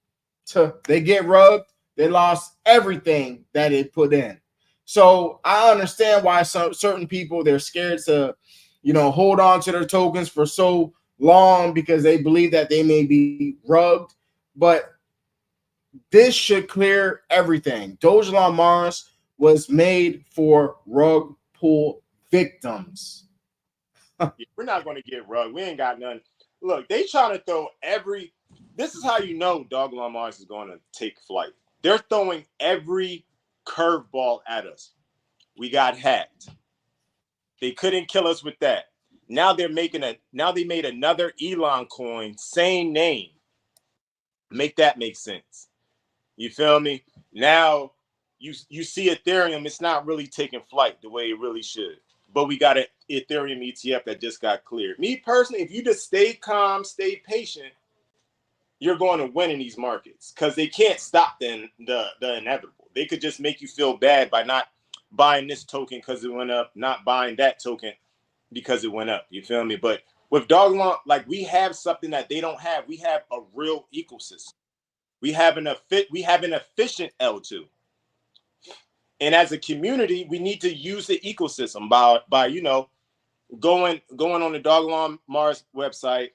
They get rugged. They lost everything that they put in. So I understand why certain people, they're scared to, hold on to their tokens for so long because they believe that they may be rugged. But this should clear everything. Doge Law Mars was made for rug pull victims. We're not going to get rugged. We ain't got none. Look, they trying to throw this is how you know Dog Law Mars is going to take flight. They're throwing every curveball at us. We got hacked. They couldn't kill us with that. Now they made another Elon coin, same name. Make that make sense. You feel me? Now you see Ethereum, it's not really taking flight the way it really should. But we got an Ethereum ETF that just got cleared. Me personally, if you just stay calm, stay patient, you're going to win in these markets because they can't stop the inevitable. They could just make you feel bad by not buying this token because it went up, not buying that token because it went up. You feel me? But with Dog Law, like, we have something that they don't have. We have a real ecosystem. We have an efficient L2. And as a community, we need to use the ecosystem by going on the Dog Law Mars website,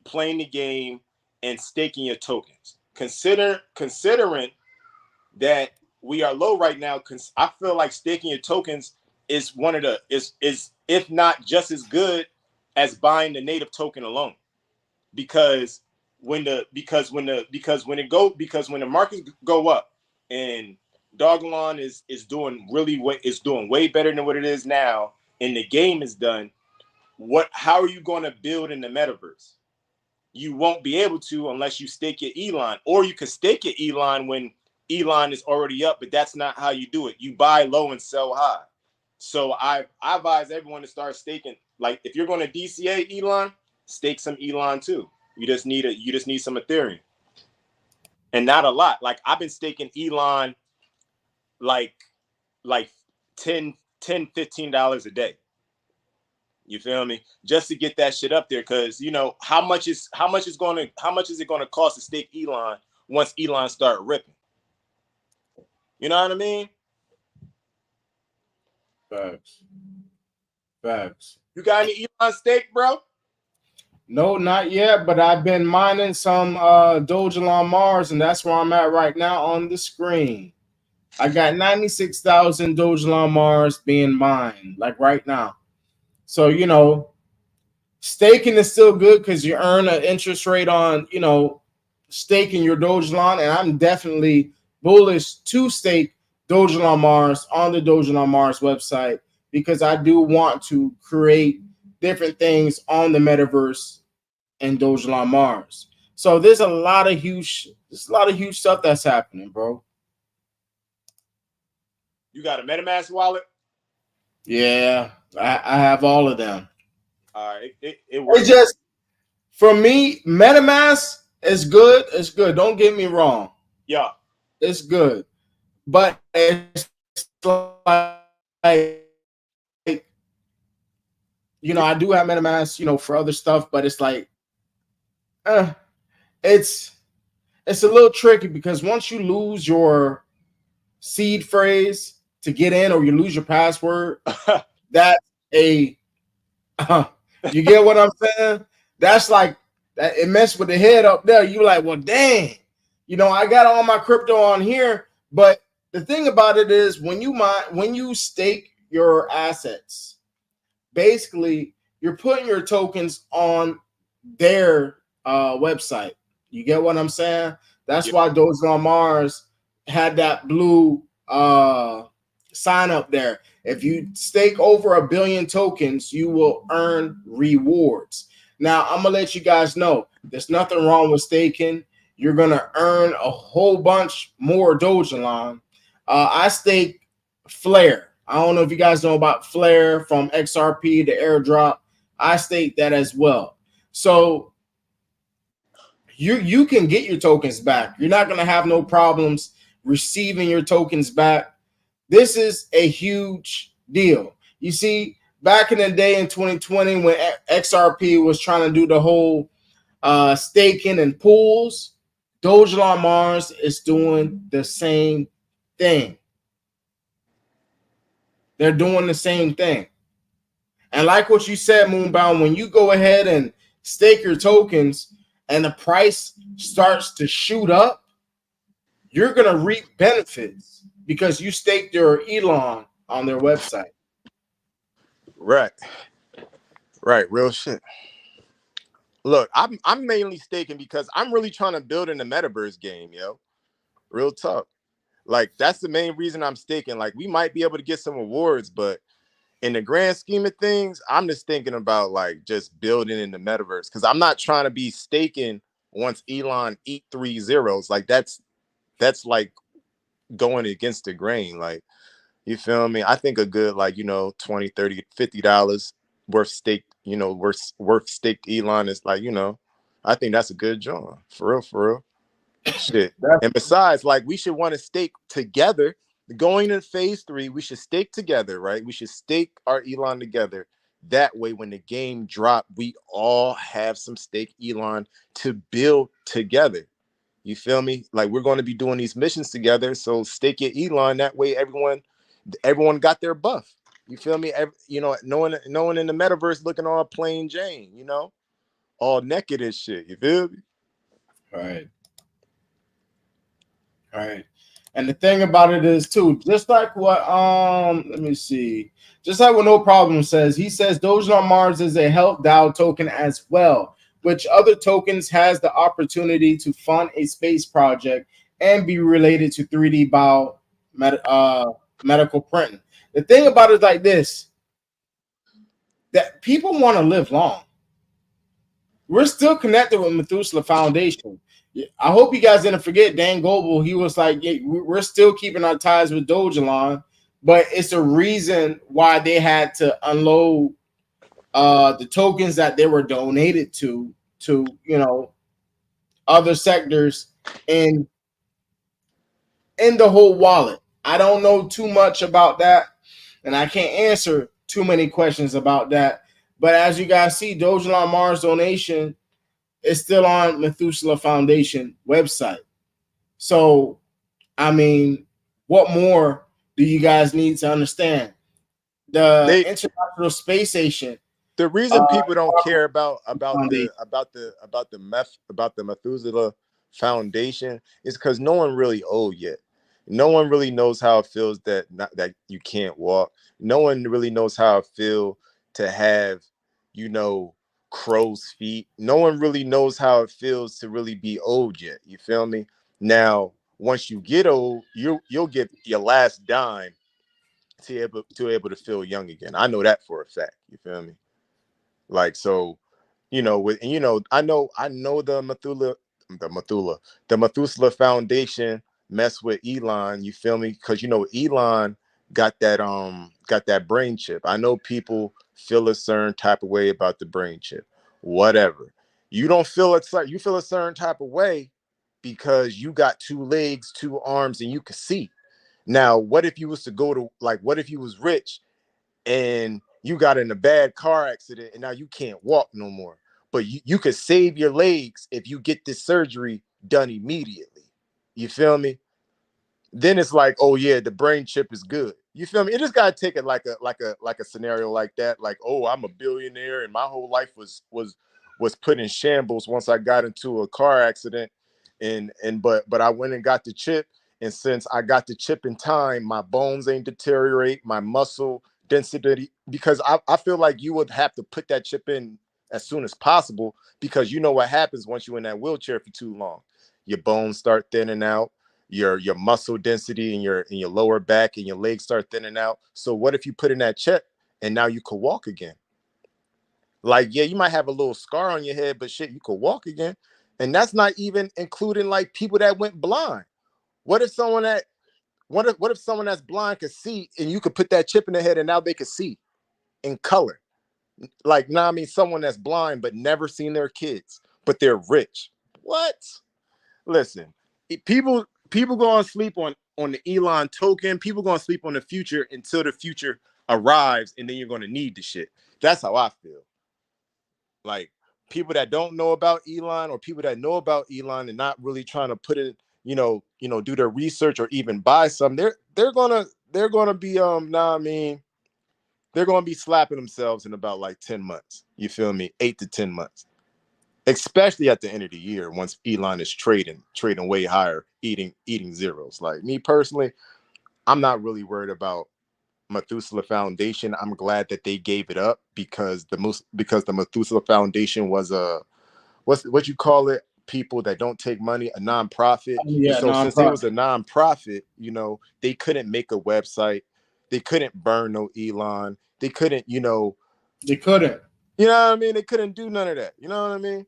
playing the game, and staking your tokens. Considering that we are low right now, I feel like staking your tokens is one of the is if not just as good as buying the native token alone, because when the markets go up and Dogelon is doing way better than what it is now, and the game is done. How are you going to build in the metaverse? You won't be able to unless you stake your Elon, or you can stake your Elon when Elon is already up, but that's not how you do it. You buy low and sell high. So I advise everyone to start staking. Like if you're going to DCA Elon, stake some Elon too. You just need some Ethereum, and not a lot. Like I've been staking Elon like $10, $15 a day. You feel me? Just to get that shit up there, because you know how much is it going to cost to stake Elon once Elon start ripping? You know what I mean? Facts. You got any Elon stake, bro? No, not yet, but I've been mining some Dogelon Mars, and that's where I'm at right now on the screen. I got 96,000 Dogelon Mars being mined, like right now. So, you know, staking is still good because you earn an interest rate on, you know, staking your Dogelon, and I'm definitely bullish to stake Dogelon Mars on the Dogelon Mars website because I do want to create different things on the metaverse and Dogelon Mars. So there's a lot of huge stuff that's happening, bro. You got a MetaMask wallet? Yeah, I have all of them. All right, it works. It's just for me, MetaMask is good. It's good. Don't get me wrong. Yeah, it's good, but it's like you know, I do have MetaMask, you know, for other stuff, but it's like, it's a little tricky because once you lose your seed phrase to get in, or you lose your password, that's you get what I'm saying? That's like that. It messed with the head up there. You like, well, dang, you know, I got all my crypto on here, but the thing about it is when you stake your assets, basically you're putting your tokens on their website. You get what I'm saying? That's why Dogelon Mars had that blue sign up there. If you stake over 1 billion tokens, you will earn rewards. Now, I'm gonna let you guys know there's nothing wrong with staking. You're gonna earn a whole bunch more Dogelon. I stake Flare. I don't know if you guys know about Flare from XRP to airdrop. I stake that as well. So you can get your tokens back. You're not gonna have no problems receiving your tokens back. This is a huge deal. You see, back in the day in 2020 when XRP was trying to do the whole staking and pools, Dogelon Mars is doing the same thing. They're doing the same thing. And like what you said, Moonbound, when you go ahead and stake your tokens and the price starts to shoot up, you're going to reap benefits because you staked your Elon on their website. Right. Real shit. Look, I'm mainly staking because I'm really trying to build in the metaverse game, yo. Real talk. Like that's the main reason I'm staking. Like we might be able to get some awards, but in the grand scheme of things, I'm just thinking about like just building in the metaverse because I'm not trying to be staking once Elon eat 3 zeros. Like that's like going against the grain. Like, you feel me? I think a good like, you know, $20, $30, $50 worth staked, you know, worth staked Elon is like, you know, I think that's a good job. For real. Shit. And besides, like we should want to stake together. Going in phase 3, we should stake together, right? We should stake our Elon together. That way, when the game drop, we all have some stake Elon to build together. You feel me? Like we're going to be doing these missions together. So stake your Elon. That way, everyone got their buff. You feel me? You know, no one in the metaverse looking all plain Jane. You know, all naked and shit. You feel me? Right. And the thing about it is too, just like what let me see, just like what No Problem says, he says Dogecoin on Mars is a health DAO token as well, which other tokens has the opportunity to fund a space project and be related to 3D medical printing. The thing about it is like this, that people want to live long. We're still connected with Methuselah Foundation. I hope you guys didn't forget Dan Goebel. He was like, yeah, we're still keeping our ties with Dogelon, but it's a reason why they had to unload the tokens that they were donated to other sectors in the whole wallet. I don't know too much about that, and I can't answer too many questions about that. But as you guys see, Dogelon Mars donation is still on Methuselah Foundation website. So, I mean, what more do you guys need to understand? The International Space Station. The reason people don't care about the Methuselah Foundation is because no one really owed yet. No one really knows how it feels that you can't walk. No one really knows how it feels to have, crow's feet. No one really knows how it feels to really be old yet. You feel me? Now, once you get old, you'll get your last dime to able to feel young again. I know that for a fact. You feel me? Like, so, I know the Methuselah Foundation mess with Elon. You feel me? Because Elon got that brain chip. I know people feel a certain type of way about the brain chip. Whatever. You don't feel it. You feel a certain type of way because you got 2 legs, 2 arms, and you can see. Now, what if you was to go to what if you was rich and you got in a bad car accident and now you can't walk no more, but you could save your legs if you get this surgery done immediately. You feel me? Then it's like, oh yeah, the brain chip is good. You feel me? It just gotta take it like a scenario like that. Like, oh, I'm a billionaire and my whole life was put in shambles once I got into a car accident, but I went and got the chip, and since I got the chip in time, my bones ain't deteriorate, my muscle density, because I feel like you would have to put that chip in as soon as possible, because you know what happens once you're in that wheelchair for too long. Your bones start thinning out. Your muscle density in your lower back and your legs start thinning out. So what if you put in that chip and now you could walk again? Like, yeah, you might have a little scar on your head, but shit, you could walk again. And that's not even including like people that went blind. What if someone that's blind could see, and you could put that chip in their head and now they could see in color? Like, I mean, someone that's blind but never seen their kids, but they're rich. What? Listen, people going to sleep on the Elon token. People going to sleep on the future until the future arrives, and then you're going to need the shit. That's how I feel. Like, people that don't know about Elon, or people that know about Elon and not really trying to put it, do their research or even buy some, they're gonna be they're gonna be slapping themselves in about like 10 months. You feel me? 8 to 10 months. Especially at the end of the year, once Elon is trading way higher, eating zeros. Like, me personally, I'm not really worried about Methuselah Foundation. I'm glad that they gave it up, because the Methuselah Foundation was what you call it, people that don't take money, a nonprofit. Yeah, so since it was a nonprofit, they couldn't make a website, they couldn't burn no Elon, they couldn't, they couldn't. You know what I mean? They couldn't do none of that. You know what I mean?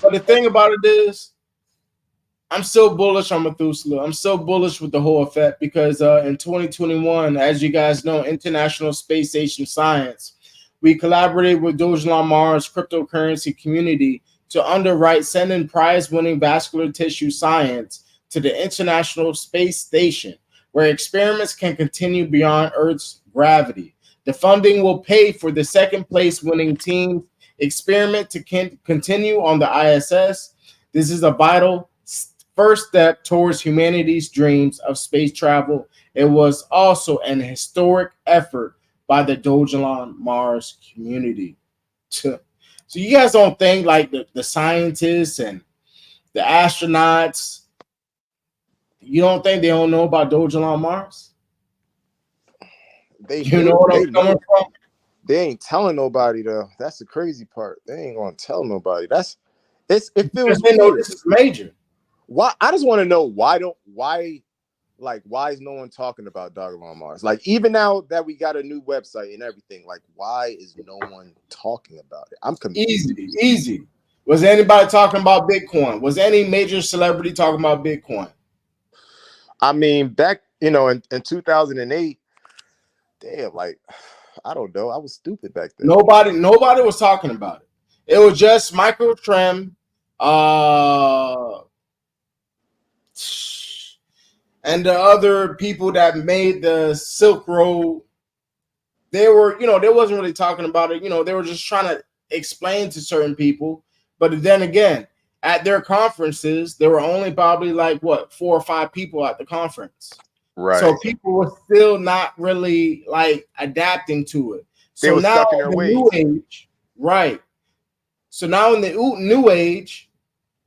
But the thing about it is, I'm still bullish on Methuselah. I'm still bullish with the whole effect, because in 2021, as you guys know, International Space Station Science, we collaborated with Dogelon Mars cryptocurrency community to underwrite sending prize-winning vascular tissue science to the International Space Station, where experiments can continue beyond Earth's gravity. The funding will pay for the second place winning team's experiment to continue on the ISS. This is a vital first step towards humanity's dreams of space travel. It was also an historic effort by the Dogelon Mars community. So you guys don't think like the scientists and the astronauts You don't think they don't know about Doja on Mars? They You know what they I'm coming know. from? They ain't telling nobody though. That's the crazy part. They ain't gonna tell nobody. It Because feels they know weird. this is major. Why? I just want to know why is no one talking about Dog on Mars? Like, even now that we got a new website and everything, like, why is no one talking about it? I'm confused. Easy. Was anybody talking about Bitcoin? Was any major celebrity talking about Bitcoin? I mean, back, in 2008, damn, like, I don't know. I was stupid back then. Nobody was talking about it. It was just Michael Trem, and the other people that made the Silk Road. They wasn't really talking about it. They were just trying to explain to certain people. But then again, at their conferences, there were only probably like 4 or 5 people at the conference. Right. So people were still not really like adapting to it. They So were now stuck in their the ways. new age, right? So now in the new age,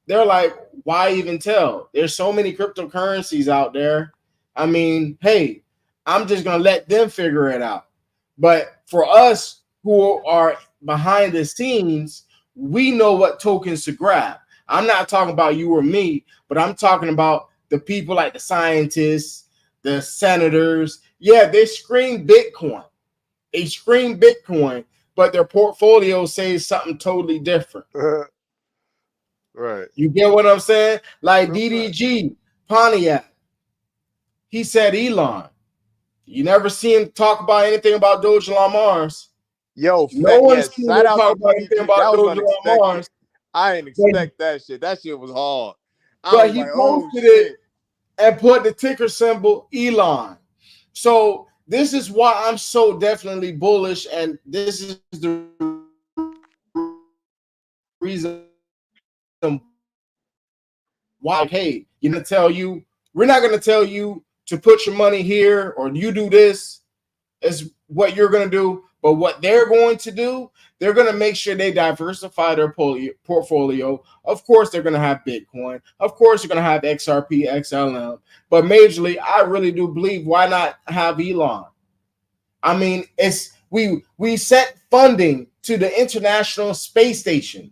they're like, why even tell? There's so many cryptocurrencies out there. I mean, hey, I'm just gonna let them figure it out. But for us who are behind the scenes, we know what tokens to grab. I'm not talking about you or me, but I'm talking about the people like the scientists, the senators. Yeah, they scream Bitcoin. They scream Bitcoin, but their portfolio says something totally different. Right. You get what I'm saying? Like DDG, Pontiac, he said Elon. You never see him talk about anything about Doja on Mars. Yo, No one's seen him shout out talk to about anything PDG. about That was Doja on Mars. unexpected. I didn't expect that shit. That shit was hard. I But was he like, oh posted shit. it and put the ticker symbol Elon. So this is why I'm so definitely bullish, and this is the reason why. Hey, we're not going to tell you to put your money here or you do this. Is what you're going to do. But what they're going to do, they're going to make sure they diversify their portfolio. Of course, they're going to have Bitcoin. Of course, they're going to have XRP, XLM. But majorly, I really do believe, why not have Elon? I mean, we sent funding to the International Space Station.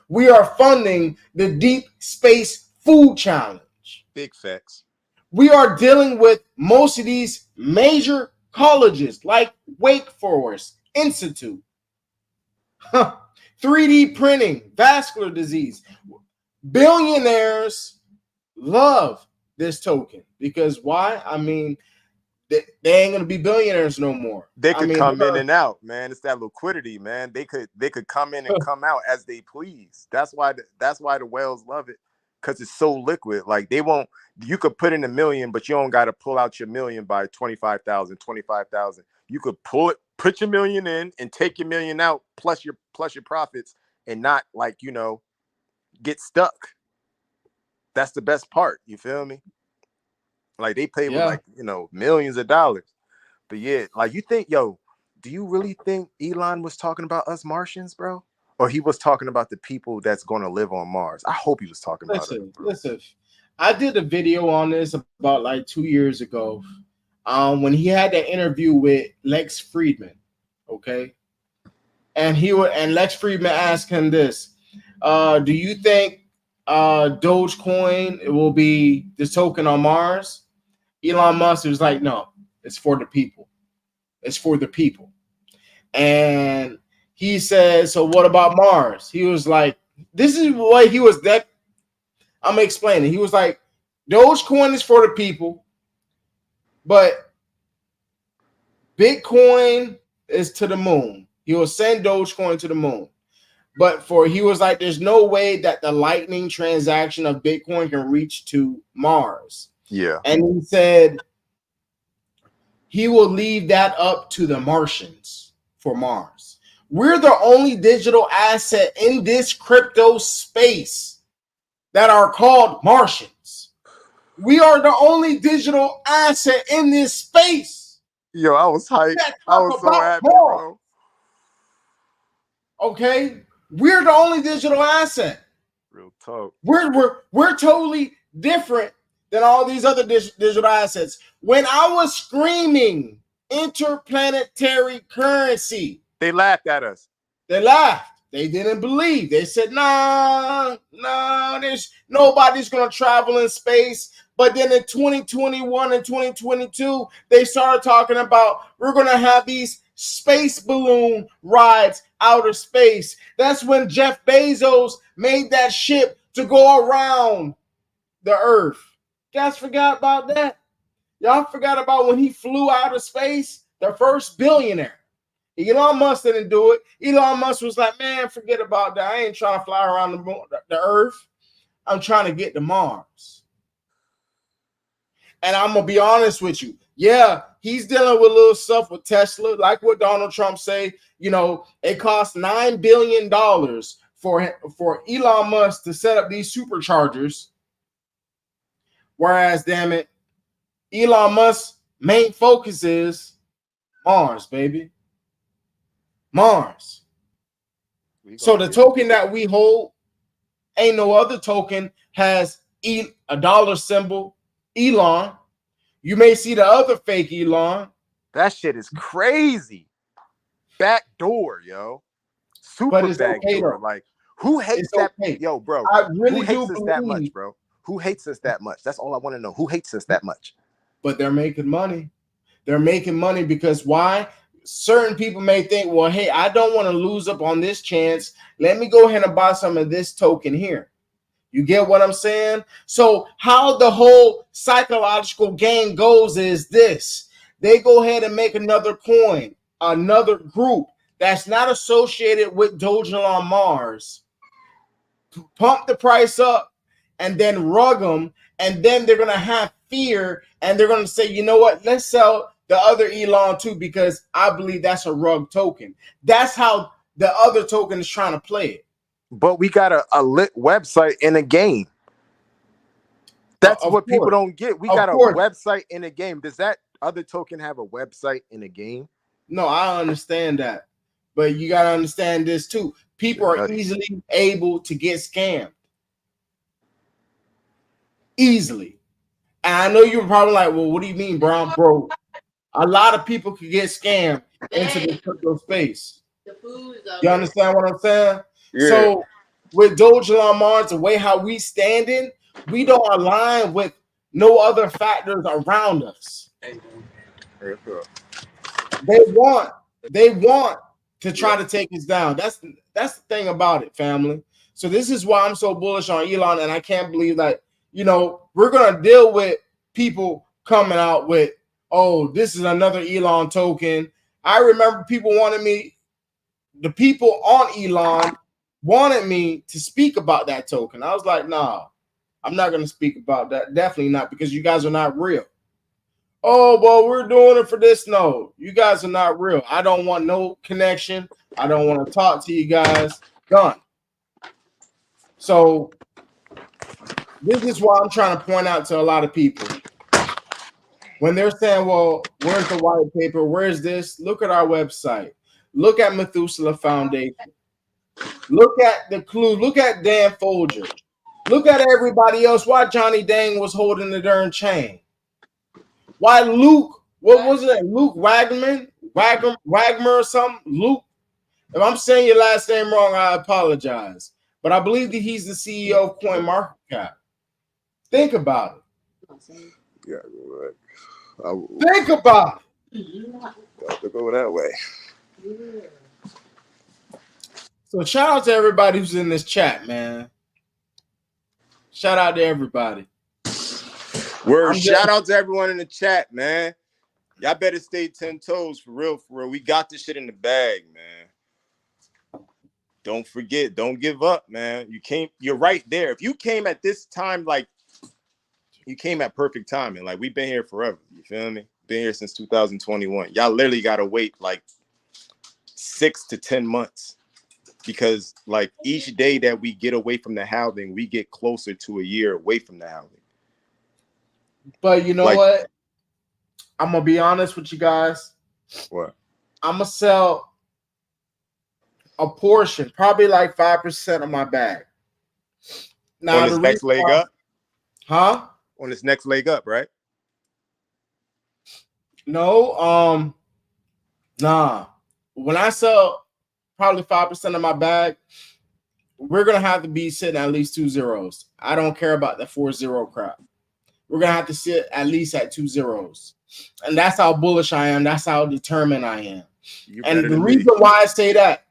We are funding the Deep Space Food Challenge. Big facts. We are dealing with most of these major colleges like Wake Forest Institute, 3D printing, vascular disease. Billionaires love this token because why? I mean, they ain't gonna be billionaires no more. They could come in and out, man. It's that liquidity, man. They could come in and come out as they please. That's why the whales love it, because it's so liquid. Like, they won't. You could put in $1 million, but you don't got to pull out your $1 million by 25,000. You could put your $1 million in and take your $1 million out plus your profits, and not get stuck. That's the best part. You feel me? Like, they play with millions of dollars. But yeah, like, do you really think Elon was talking about us Martians, bro? Or he was talking about the people that's going to live on Mars? I hope he was talking about it. Listen, I did a video on this about like 2 years ago, when he had that interview with Lex Friedman, okay? And Lex Friedman asked him this, do you think Dogecoin will be the token on Mars? Elon Musk was like, no, it's for the people. It's for the people. And he said, so what about Mars? He was like, this is what he was that. I'm explaining. He was like, Dogecoin is for the people, but Bitcoin is to the moon. He will send Dogecoin to the moon. But he was like, there's no way that the lightning transaction of Bitcoin can reach to Mars. Yeah. And he said he will leave that up to the Martians for Mars. We're the only digital asset in this crypto space that are called Martians. We are the only digital asset in this space. Yo, I was hyped. I was so happy, bro. Okay, we're the only digital asset. Real talk. We're totally different than all these other digital assets. When I was screaming interplanetary currency, They laughed at us. they laughed. They didn't believe. They said, nah, there's nobody's going to travel in space. But then in 2021 and 2022, they started talking about we're going to have these space balloon rides outer space. That's when Jeff Bezos made that ship to go around the Earth. You guys forgot about that? Y'all forgot about when he flew out of space? The first billionaire. Elon Musk didn't do it. Elon Musk was like, man, forget about that. I ain't trying to fly around the Earth. I'm trying to get to Mars. And I'm going to be honest with you. Yeah, he's dealing with little stuff with Tesla, like what Donald Trump say. You know, it cost $9 billion for Elon Musk to set up these superchargers. Whereas, damn it, Elon Musk's main focus is Mars, baby. Mars. So the token that we hold, ain't no other token has a dollar symbol, Elon. You may see the other fake Elon. That shit is crazy. Backdoor, yo. Super backdoor. Like, who hates that? Okay. Yo, bro. I really who hates us that much, bro? Who hates us that much? That's all I want to know. Who hates us that much? But they're making money. They're making money because why? Certain people may think, well, hey, I don't want to lose up on this chance. Let me go ahead and buy some of this token here. You get what I'm saying? So how the whole psychological game goes is this. They go ahead and make another coin, another group that's not associated with Dogecoin on Mars, pump the price up, and then rug them, and then they're going to have fear, and they're going to say, you know what, let's sell the other Elon too, because I believe that's a rug token. That's how the other token is trying to play it. But we got a lit website in a game. That's what people don't get. We got a website in a game. Does that other token have a website in a game? No, I understand that. But you got to understand this too. People are easily able to get scammed. Easily. And I know you're probably like, well, what do you mean, Brown? Bro, a lot of people could get scammed into the crypto space. You understand what I'm saying? Yeah. So with Dogecoin on Mars, the way how we standing, we don't align with no other factors around us. They want to try to take us down. That's the thing about it, family. So this is why I'm so bullish on Elon, and I can't believe that, you know, we're gonna deal with people coming out with, oh, this is another Elon token. I remember people the people on Elon wanted me to speak about that token. I was like, nah, I'm not going to speak about that. Definitely not, because you guys are not real. Oh, well, we're doing it for this. No, you guys are not real. I don't want no connection. I don't want to talk to you guys. Done. So this is why I'm trying to point out to a lot of people. When they're saying, well, where's the white paper? Where's this? Look at our website. Look at Methuselah Foundation. Look at the clue. Look at Dan Folger. Look at everybody else. Why Johnny Dang was holding the darn chain. Why Luke, what was it? Luke Wagner or something? Luke. If I'm saying your last name wrong, I apologize. But I believe that he's the CEO of CoinMarketCap. Think about it. Yeah, right. Think about it. To go that way. So shout out to everybody who's in this chat, man. Shout out to everybody. Shout out to everyone in the chat, man. Y'all better stay 10 toes for real, for real. We got this shit in the bag, man. Don't forget, don't give up, man. You're right there. If you came at this time, like, you came at perfect timing. Like, we've been here forever. You feel me? Been here since 2021. Y'all literally gotta wait like 6 to 10 months. Because like each day that we get away from the halving, we get closer to a year away from the halving. But you know what? I'm gonna be honest with you guys. What? I'm gonna sell a portion, probably like 5% of my bag. Now on this next leg up? Huh? on this next leg up, right? No, nah. When I sell probably 5% of my bag, we're gonna have to be sitting at least 2 zeros. I don't care about the 4-0 crap. We're gonna have to sit at least at 2 zeros. And that's how bullish I am. That's how determined I am. And the reason why I say that,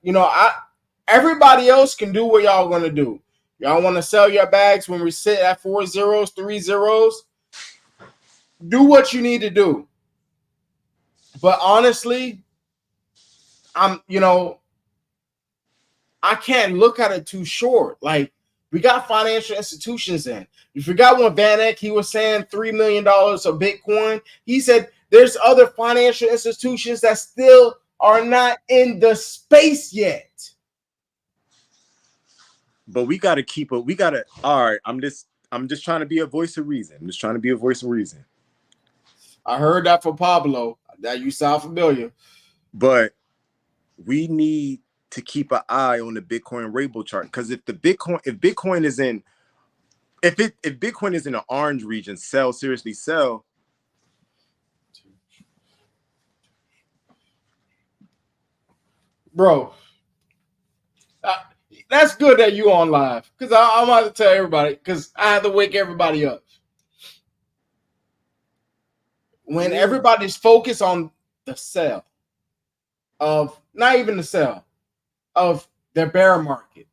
everybody else can do what y'all gonna do. Y'all want to sell your bags when we sit at 4 zeros, 3 zeros? Do what you need to do. But honestly, I can't look at it too short. Like, we got financial institutions in. You forgot when Van Eck, he was saying $3 million of Bitcoin. He said there's other financial institutions that still are not in the space yet. But we got to keep it. We got to. All right. I'm just trying to be a voice of reason. I'm just trying to be a voice of reason. I heard that from Pablo. That you sound familiar. But we need to keep an eye on the Bitcoin rainbow chart, because if Bitcoin is in the orange region, seriously sell. Bro, that's good that you on live, because I'm about to tell everybody, because I have to wake everybody up. When everybody's focused on the sell of, not even the sell of the bear market,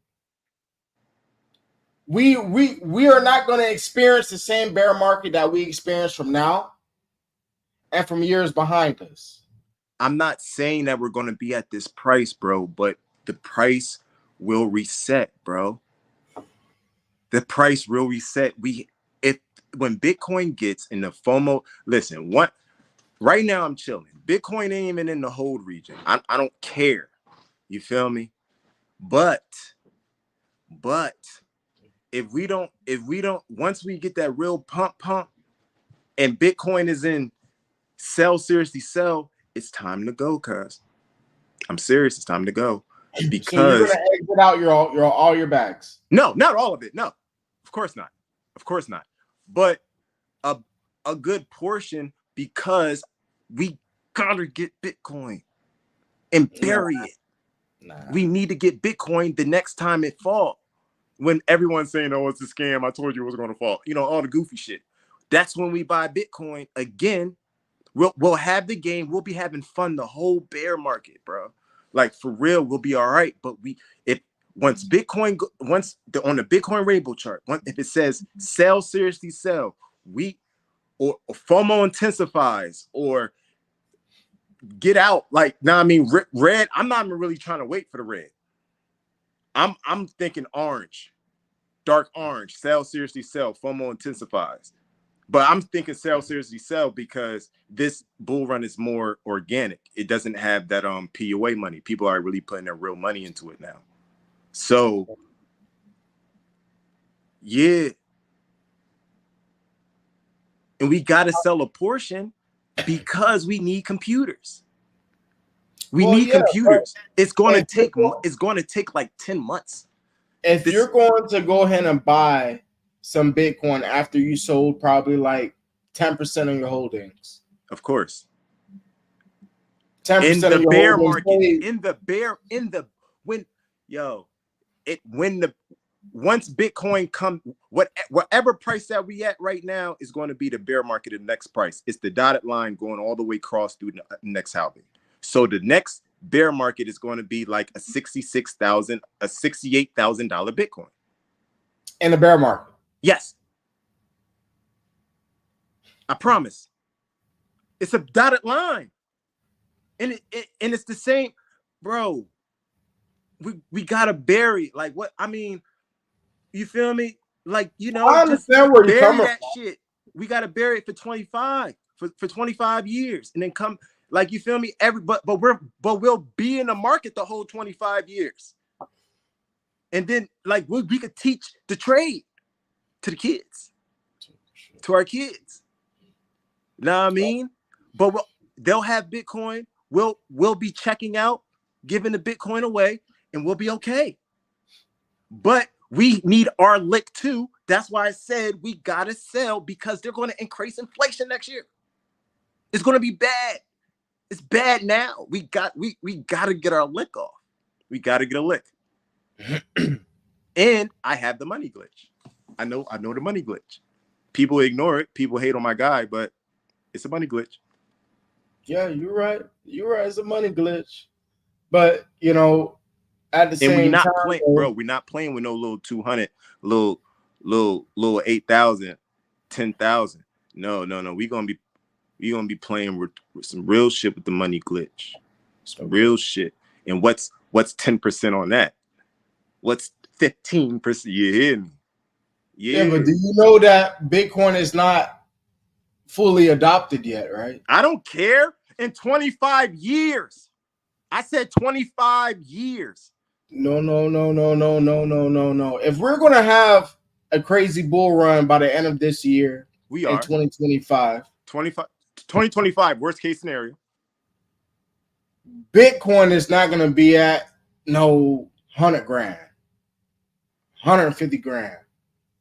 we are not going to experience the same bear market that we experience from now and from years behind us. I'm not saying that we're going to be at this price, bro, but the price will reset, bro. The price will reset. When Bitcoin gets in the FOMO, listen, right now I'm chilling. Bitcoin ain't even in the hold region. I don't care. You feel me? But if we don't, once we get that real pump, and Bitcoin is in seriously sell, it's time to go, cuz. I'm serious, it's time to go. Because so you're gonna exit out all your bags. No, not all of it. No, of course not. Of course not. But a good portion, because we gotta get Bitcoin and bury it. We need to get Bitcoin the next time it falls. When everyone's saying, oh, it's a scam, I told you it was going to fall. All the goofy shit. That's when we buy Bitcoin again. We'll have the game. We'll be having fun the whole bear market, bro. Like, for real, we'll be all right. But once Bitcoin, on the Bitcoin rainbow chart, if it says sell, seriously sell, or FOMO intensifies, or get out, like, red. I'm not even really trying to wait for the red. I'm thinking orange, dark orange, sell, seriously sell, FOMO intensifies. But I'm thinking sell, seriously sell, because this bull run is more organic. It doesn't have that PUA money. People are really putting their real money into it now. So yeah. And we got to sell a portion because we need computers. We need computers. It's going to take like 10 months. If you're going to go ahead and buy some Bitcoin after you sold probably like 10% of your holdings. Of course. 10% in the of your bear holdings market, once Bitcoin comes, whatever price that we at right now is going to be the bear market of the next price. It's the dotted line going all the way across through the next halving. So the next bear market is going to be like a $68,000 Bitcoin. In the bear market. Yes. I promise. It's a dotted line. And it's the same, bro. We gotta bury, like, what I mean, you feel me? Like, I understand where you're coming from. Shit. We gotta bury it for 25 years, and then come, like, you feel me? But we'll be in the market the whole 25 years. And then, like, we could teach the trade to the kids, to our kids. You know what I mean? But they'll have Bitcoin. We'll be checking out, giving the Bitcoin away, and we'll be okay. But we need our lick too That's why I said we gotta sell, because they're going to increase inflation next year. It's going to be bad. It's bad now. We got to get our lick off. We got to get a lick. And I have the money glitch. I know the money glitch. People ignore it. People hate on my guy, but it's a money glitch. Yeah, you're right. You're right. It's a money glitch. But, you know, at the same And we're not time, playing, bro. We're not playing with no little 200, little 8,000, 10,000. No. We're gonna be playing with some real shit with the money glitch. Some real shit. And what's 10% on that? What's 15%? You hear me? Yeah, but do you know that Bitcoin is not fully adopted yet, right? I don't care. In 25 years. I said 25 years. No. If we're gonna have a crazy bull run by the end of this year, We are in 2025, 2025, worst case scenario. Bitcoin is not gonna be at no 100 grand, 150 grand.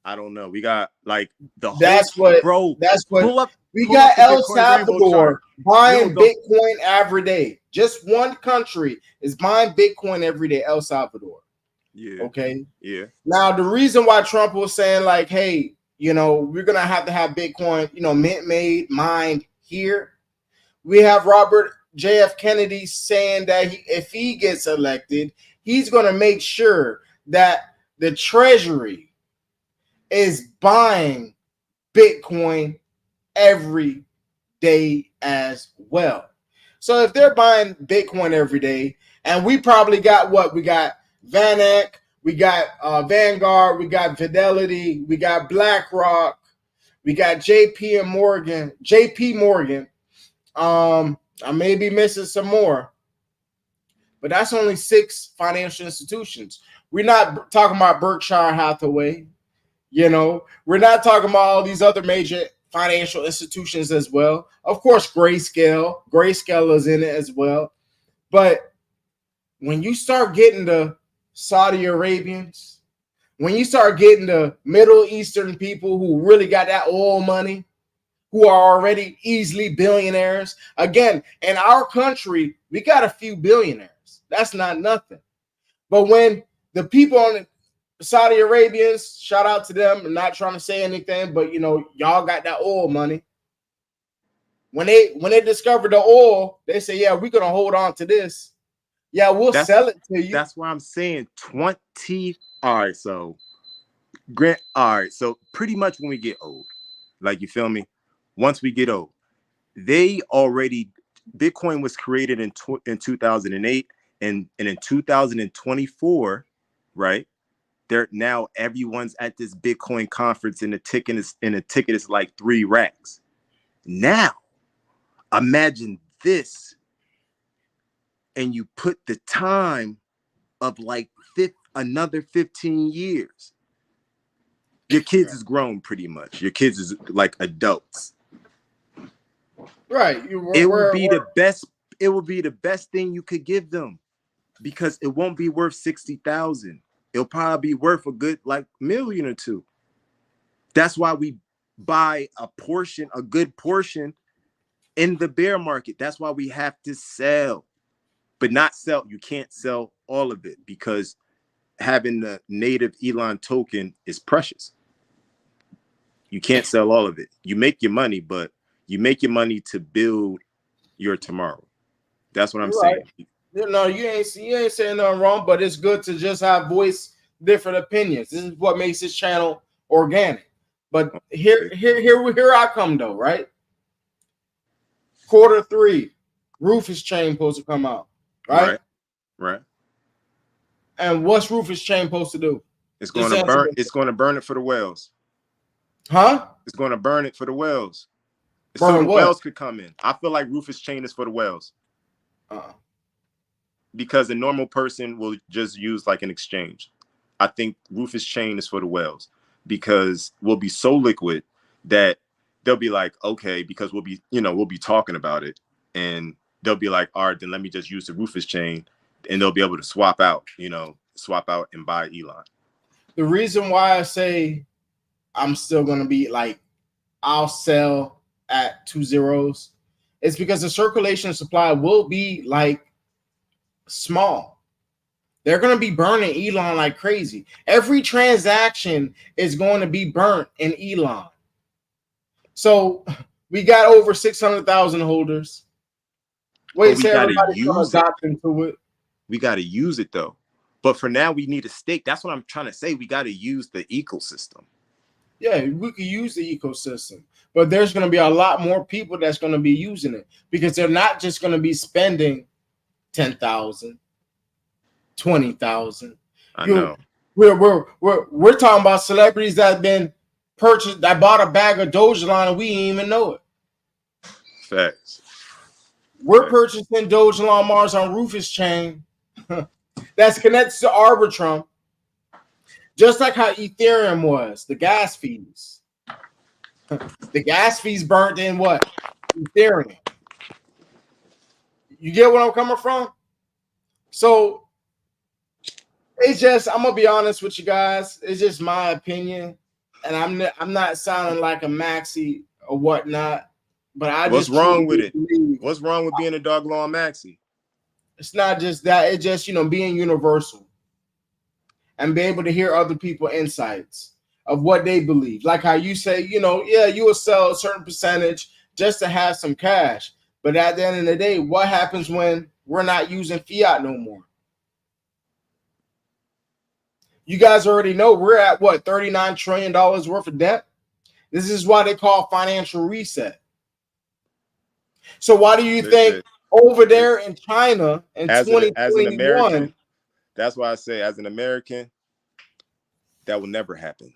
I don't know. We got like the whole That's what pull up. we pull got. up the El Bitcoin rainbow Salvador chart. buying Yo, Bitcoin every day. Just one country is buying Bitcoin every day. El Salvador. Yeah. Okay. Yeah. Now the reason why Trump was saying like, hey, you know, we're gonna have to have Bitcoin, you know, mined here. We have Robert J.F. Kennedy saying that if he gets elected, he's gonna make sure that the Treasury is buying Bitcoin every day as well. So if they're buying Bitcoin every day, and we probably got what? We got VanEck, we got Vanguard, we got Fidelity, we got BlackRock, we got JP Morgan. I may be missing some more, but that's only 6 financial institutions. We're not talking about Berkshire Hathaway. You know, we're not talking about all these other major financial institutions as well. Of course, Grayscale is in it as well. But when you start getting the Saudi Arabians, when you start getting the Middle Eastern people who really got that oil money, who are already easily billionaires, again, in our country, we got a few billionaires. That's not nothing. But when the people on Saudi Arabians, shout out to them. I'm not trying to say anything, but you know, y'all got that oil money. When they discover the oil, they say, yeah, we're gonna hold on to this. Yeah, we'll sell it to you. That's why I'm saying 20. All right, so Grant. All right, so pretty much when we get old, like, you feel me? Once we get old, Bitcoin was created in 2008, and in 2024, right? Now everyone's at this Bitcoin conference, and the ticket is like 3 racks. Now, imagine this, and you put the time of like another 15 years. Your kids is grown pretty much. Your kids is like adults. Right. It would be the best thing you could give them, because it won't be worth 60,000. It'll probably be worth a good like million or two. That's why we buy a good portion in the bear market. That's why we have to sell, but not sell. You can't sell all of it, because having the native Elon token is precious. You can't sell all of it. You make your money, but you make your money to build your tomorrow. That's what I'm saying. No, you ain't saying nothing wrong, but it's good to just have voice different opinions. This is what makes this channel organic. But here I come though, right? Q3, Rufus Chain supposed to come out, right? Right. And what's Rufus Chain supposed to do? It's going to burn. It's going to burn it for the whales. Huh? It's going to burn it for the whales. Burn So the what? whales could come in. I feel like Rufus Chain is for the whales. Because a normal person will just use like an exchange. I think Rufus Chain is for the whales, because we'll be so liquid that they'll be like, okay, because we'll be talking about it, and they'll be like, all right, then let me just use the Rufus Chain, and they'll be able to swap out and buy Elon. The reason why I say I'm still going to be like, I'll sell at 2 zeros. It's because the circulation supply will be like small. They're going to be burning Elon like crazy. Every transaction is going to be burnt in Elon. So we got over 600,000 holders. Wait, say everybody's going to adopt into it. We got to use it though. But for now, we need a stake. That's what I'm trying to say. We got to use the ecosystem. Yeah, we could use the ecosystem, but there's going to be a lot more people that's going to be using it because they're not just going to be spending 10,000, 20,000. I know. We're talking about celebrities that have been purchased, that bought a bag of Dogecoin and we didn't even know it. Facts. We're purchasing Dogecoin Mars on Rufus chain that's connected to Arbitrum. Just like how Ethereum was, the gas fees. The gas fees burnt in what? Ethereum. You get what I'm coming from? So it's just, I'm gonna be honest with you guys. It's just my opinion, and I'm not sounding like a maxi or whatnot. But what's wrong with it? What's wrong with being a doggone maxi? It's not just that. It's just being universal. And be able to hear other people's insights of what they believe. Like how you say, you will sell a certain percentage just to have some cash. But at the end of the day, what happens when we're not using fiat no more? You guys already know we're at what, $39 trillion worth of debt? This is why they call financial reset. So why do you think over there in China in 2021, as an American, that's why I say, as an American, that will never happen.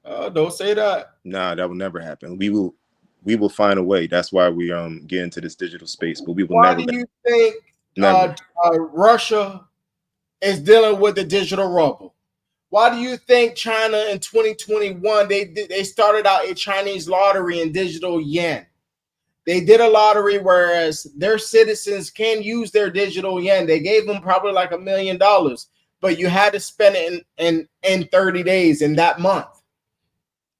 Don't say that. Nah, that will never happen. We will find a way. That's why we get into this digital space. But we will never. Why do you think Russia is dealing with the digital rubble? Why do you think China in 2021 they started out a Chinese lottery in digital yen? They did a lottery whereas their citizens can use their digital yen. They gave them probably like $1 million, but you had to spend it in 30 days in that month.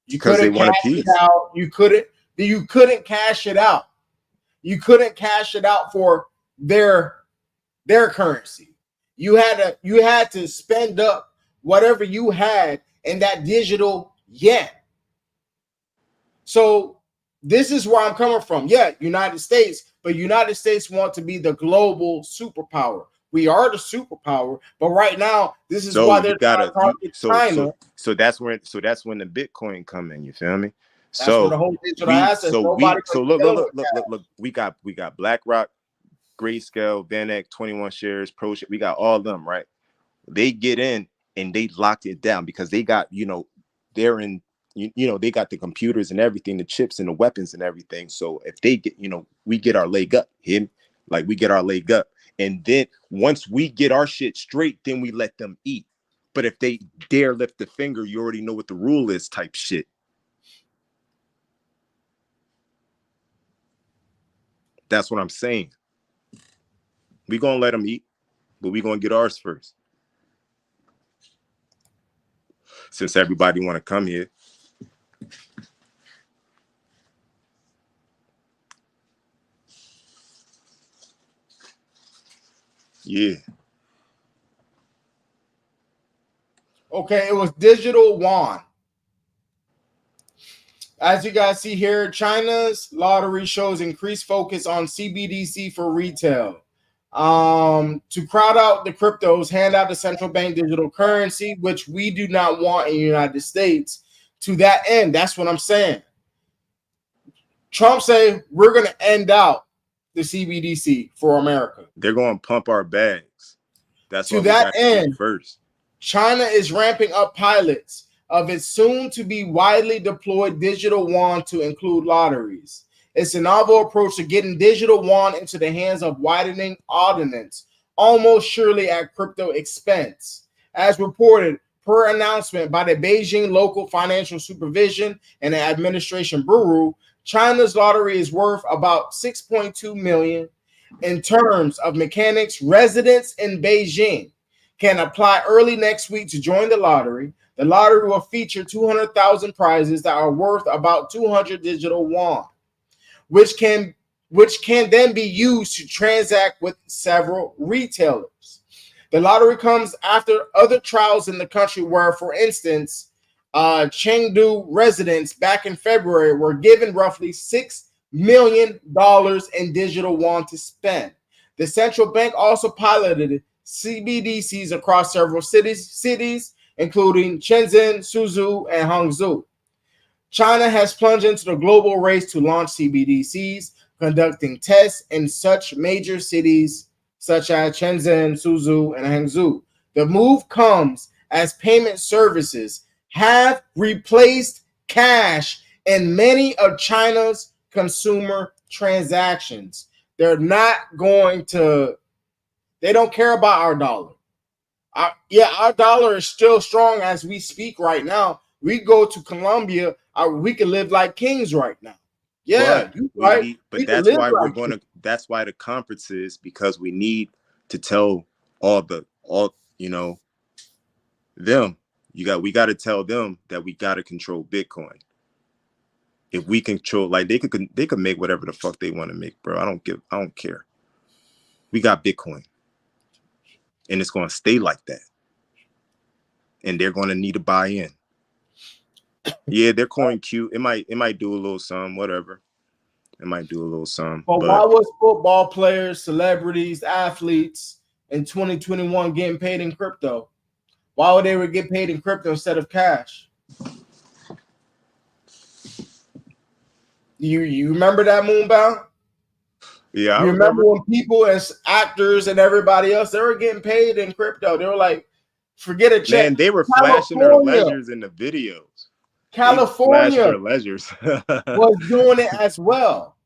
You couldn't cash it out. You couldn't cash it out. You couldn't cash it out for their currency. You had to spend up whatever you had in that digital yen. So this is where I'm coming from. Yeah, United States, but United States want to be the global superpower. We are the superpower, but right now, this is why they're trying to target China. So that's when the Bitcoin come in. You feel me? That's so the whole digital assets. Look. We got BlackRock, Grayscale, VanEck, 21 Shares, Pro. We got all of them, right? They get in and they locked it down because they got they're in. They got the computers and everything, the chips and the weapons and everything. So if they get, we get our leg up, we get our leg up. And then once we get our shit straight, then we let them eat. But if they dare lift the finger, you already know what the rule is type shit. That's what I'm saying. We gonna let them eat, but we gonna get ours first. Since everybody want to come here. Yeah. Okay, it was digital yuan. As you guys see here, China's lottery shows increased focus on CBDC for retail. To crowd out the cryptos, hand out the central bank digital currency, which we do not want in the United States. To that end, that's what I'm saying. Trump say we're going to end out the CBDC for America. They're going to pump our bags. That's to that end. First, China is ramping up pilots of its soon-to-be widely deployed digital yuan to include lotteries. It's a novel approach to getting digital yuan into the hands of widening audience, almost surely at crypto expense. As reported per announcement by the Beijing Local Financial Supervision and Administration Bureau, China's lottery is worth about 6.2 million. In terms of mechanics, residents in Beijing can apply early next week to join the lottery. The lottery will feature 200,000 prizes that are worth about 200 digital won, which can then be used to transact with several retailers. The lottery comes after other trials in the country where, for instance, Chengdu residents back in February were given roughly $6 million in digital won to spend. The central bank also piloted CBDCs across several cities, including Shenzhen, Suzhou, and Hangzhou. China has plunged into the global race to launch CBDCs, conducting tests in such major cities such as Shenzhen, Suzhou, and Hangzhou. The move comes as payment services have replaced cash in many of China's consumer transactions. They don't care about our dollar. Our dollar is still strong as we speak right now. We go to Colombia, we can live like kings right now. Yeah, but that's why we're going to. That's why the conference is, because we need to tell all them. We got to tell them that we got to control Bitcoin. If we control, like they could make whatever the fuck they want to make, bro. I don't care. We got Bitcoin, and it's going to stay like that. And they're going to need to buy in. Yeah, their coin cute. It might do a little something, whatever. It might do a little something. But why was football players, celebrities, athletes in 2021 getting paid in crypto? Why would they get paid in crypto instead of cash? You remember that, Moonbound? Yeah, I remember when people as actors and everybody else, they were getting paid in crypto. They were like, forget a check. Man, they were flashing their ledgers in the videos. California was doing it as well.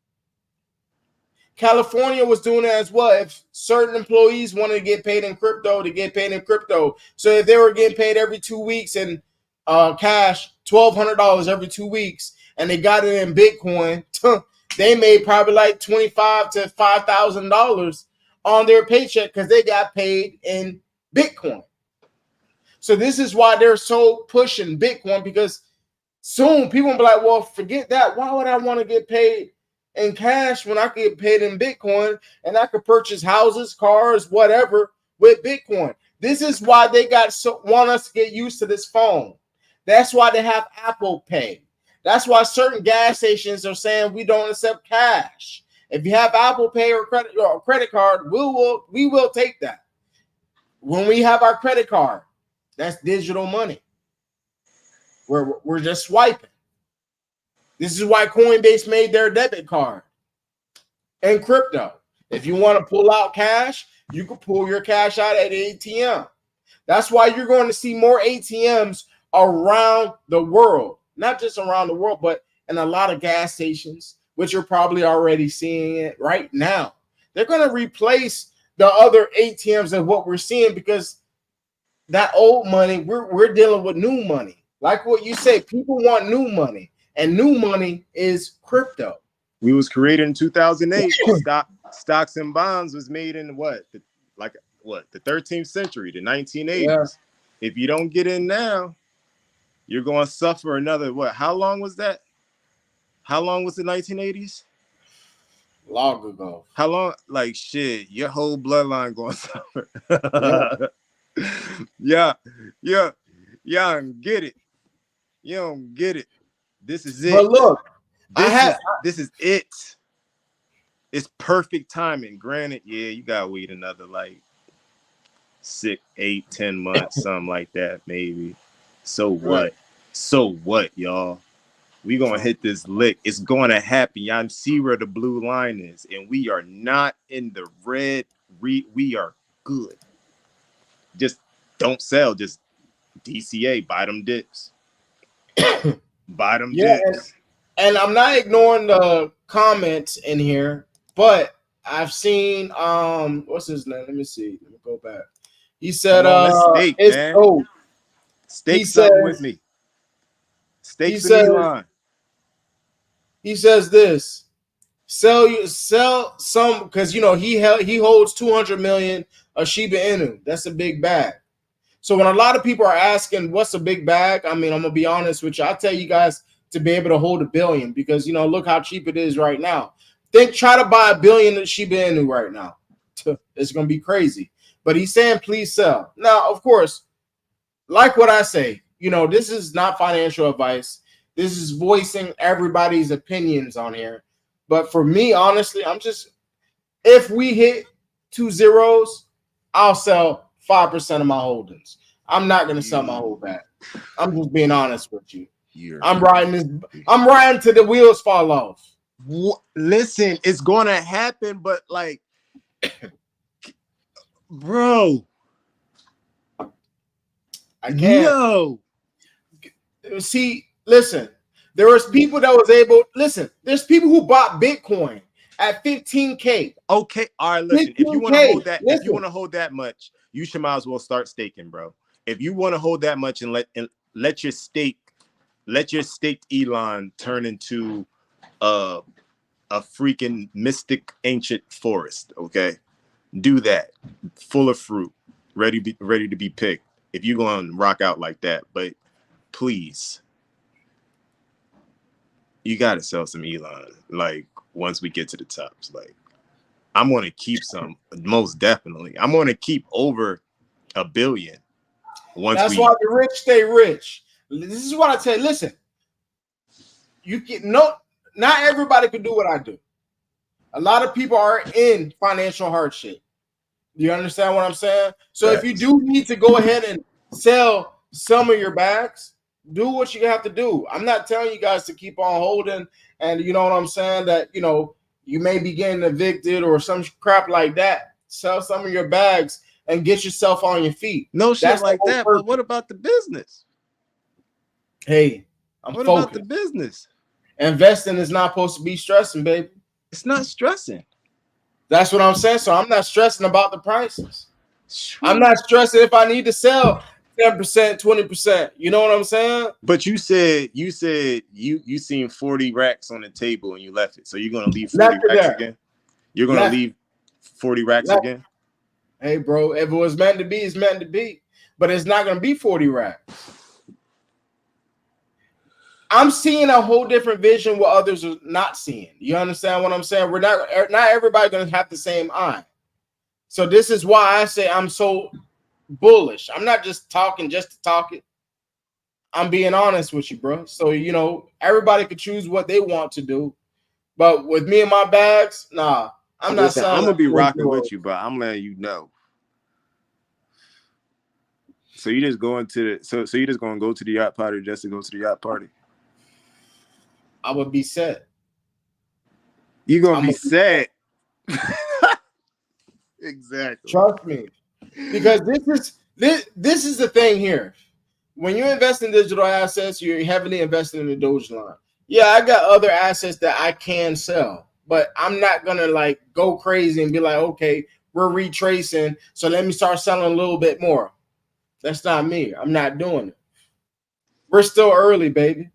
California was doing it as well. If certain employees wanted to get paid in crypto, to get paid in crypto. So if they were getting paid every 2 weeks in cash, $1,200 every 2 weeks, and they got it in Bitcoin, they made probably like $25,000 to $5,000 on their paycheck because they got paid in Bitcoin. So this is why they're so pushing Bitcoin, because soon people will be like, well, forget that. Why would I want to get paid in cash when I could get paid in Bitcoin and I could purchase houses, cars, whatever with Bitcoin? This is why they want us to get used to this phone. That's why they have Apple Pay. That's why certain gas stations are saying we don't accept cash. If you have Apple Pay or credit card, we will take that. When we have our credit card, that's digital money. We're just swiping. This is why Coinbase made their debit card and crypto. If you want to pull out cash, you can pull your cash out at the ATM. That's why you're going to see more ATMs around the world. Not just around the world, but in a lot of gas stations, which you're probably already seeing it right now. They're going to replace the other ATMs of what we're seeing, because that old money, we're dealing with new money. Like what you say, people want new money, and new money is crypto. We was created in 2008. Stocks and bonds was made in the 13th century, the 1980s. Yeah. If you don't get in now, you're going to suffer another, how long was that? How long was the 1980s? Long ago. How long? Like, shit, your whole bloodline going to suffer. Yeah. You don't get it. You don't get it. This is it. But look, this is it. It's perfect timing. Granted, yeah, you got to wait another 6, 8, 10 months, something like that, maybe. So what? So what, y'all? We gonna hit this lick. It's gonna happen. Y'all see where the blue line is, and we are not in the red. We are good. Just don't sell. Just DCA. Buy them dips. Buy them dips. And I'm not ignoring the comments in here, but I've seen what's his name? Let me see. Let me go back. He said Stake something with me. Stake the line. He says this: sell some, because he holds 200 million a Shiba Inu. That's a big bag. So when a lot of people are asking what's a big bag, I mean, I'm gonna be honest with you. I tell you guys to be able to hold $1 billion, because look how cheap it is right now. Try to buy $1 billion of Shiba Inu right now. It's gonna be crazy. But he's saying please sell. Now, of course, like what I say, this is not financial advice. This is voicing everybody's opinions on here. But for me, honestly, if we hit 2 zeros, I'll sell 5% of my holdings. I'm not going to sell my whole bag. I'm just being honest with you. I'm riding till the wheels fall off. Listen, it's going to happen, but like, bro, I can't. yo. See, listen, there was people that was able, there's people who bought Bitcoin at 15K. Okay, all right, listen, if you want to hold that, if you want to hold that much, you should might as well start staking, bro. If you want to hold that much and let your staked Elon turn into a freaking mystic ancient forest, okay? Do that, full of fruit, ready to be picked. If you're going to rock out like that, but please, you got to sell some Elon. Like once we get to the tops, like I'm going to keep some, most definitely. I'm going to keep over $1 billion. That's why the rich stay rich. This is what I tell you. Listen, not everybody can do what I do. A lot of people are in financial hardship. You understand what I'm saying? So if you do need to go ahead and sell some of your bags, do what you have to do. I'm not telling you guys to keep on holding, and you know what I'm saying, that you may be getting evicted or some crap like that. Sell some of your bags and get yourself on your feet. No shit. That's like that. But what about the business? Hey, what about the business? Investing is not supposed to be stressing, baby. It's not stressing. That's what I'm saying. So I'm not stressing about the prices. I'm not stressing if I need to sell 10%, 20%. You know what I'm saying? But you said you seen 40 racks on the table and you left it. So you're gonna leave 40 racks again? You're gonna leave 40 racks again? Hey, bro, if it was meant to be, it's meant to be. But it's not gonna be 40 racks. I'm seeing a whole different vision what others are not seeing. You understand what I'm saying? We're not everybody gonna have the same eye. So this is why I say I'm so bullish. I'm not just talking just to talk it. I'm being honest with you, bro. So everybody could choose what they want to do. But with me and my bags, nah, I'm not selling. I'm gonna be rocking with you, but I'm letting you know. So you just going to the so you just gonna go to the yacht party just to go to the yacht party? I would be set. You're gonna be set. Exactly. Trust me. Because this is the thing here. When you invest in digital assets, you're heavily invested in the Dogecoin. Yeah, I got other assets that I can sell, but I'm not gonna go crazy and be like, okay, we're retracing, so let me start selling a little bit more. That's not me. I'm not doing it. We're still early, baby.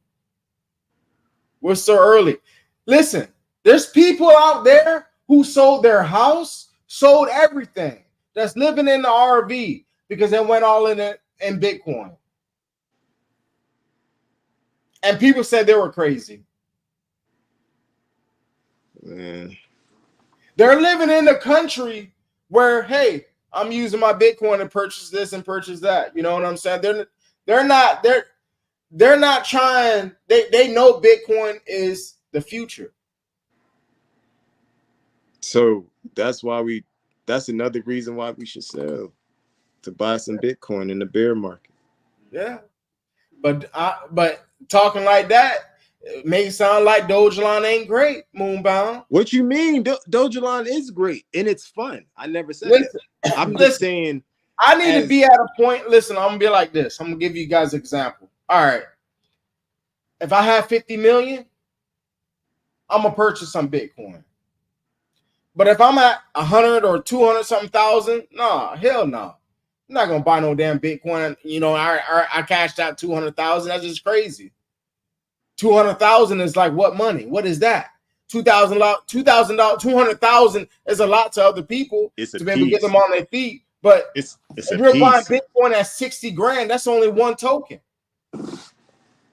We're still early. Listen, there's people out there who sold their house, sold everything, that's living in the RV because they went all in it in Bitcoin. And people said they were crazy. Man. They're living in a country where, hey, I'm using my Bitcoin to purchase this and purchase that. You know what I'm saying? They're not trying. They know Bitcoin is the future. So that's another reason why we should sell, to buy some Bitcoin in the bear market. Yeah, but talking like that may sound like Dogecoin ain't great, Moonbound. What you mean? Dogecoin is great and it's fun. I never said that. I'm just saying. I need to be at a point. Listen, I'm gonna be like this. I'm gonna give you guys an example. All right, if I have 50 million, I'm gonna purchase some Bitcoin. But if I'm at 100 or 200 something thousand, nah, hell no. I'm not gonna buy no damn Bitcoin. I cashed out 200,000. That's just crazy. 200,000 is like what money? What is that? $2,000, $200,000 is a lot to other people to be able to get them on their feet. But It's if a you're buying piece. Bitcoin at 60 grand, that's only one token.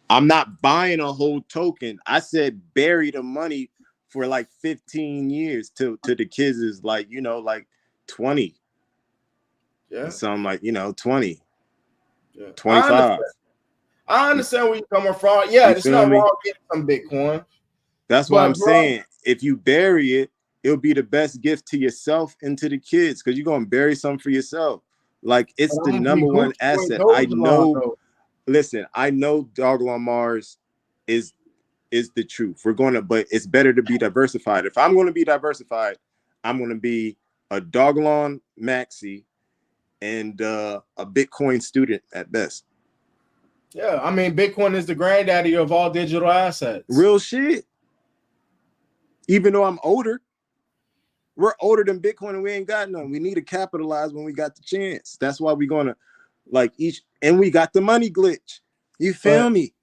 I'm not buying a whole token. I said bury the money for like 15 years to the kids is like, you know, like 20. Yeah. Something like, you know, 20, Yeah. 25. I understand where you're coming from. Yeah, You there's feel nothing me? wrong with getting some Bitcoin. That's what But, I'm bro, saying. If you bury it, it'll be the best gift to yourself and to the kids because you're going to bury something for yourself. Like, it's but the I'm gonna be number one Gucci with asset. those I know, though. listen, I know Dog on Mars is the truth. We're going to, but it's better to be diversified. If I'm going to be diversified, I'm going to be a Dogalon Maxi and a Bitcoin student at best. Yeah, I mean, Bitcoin is the granddaddy of all digital assets. Real shit. Even though I'm older, we're older than Bitcoin and we ain't got none. We need to capitalize when we got the chance. That's why we're gonna like each, and we got the money glitch. You feel me?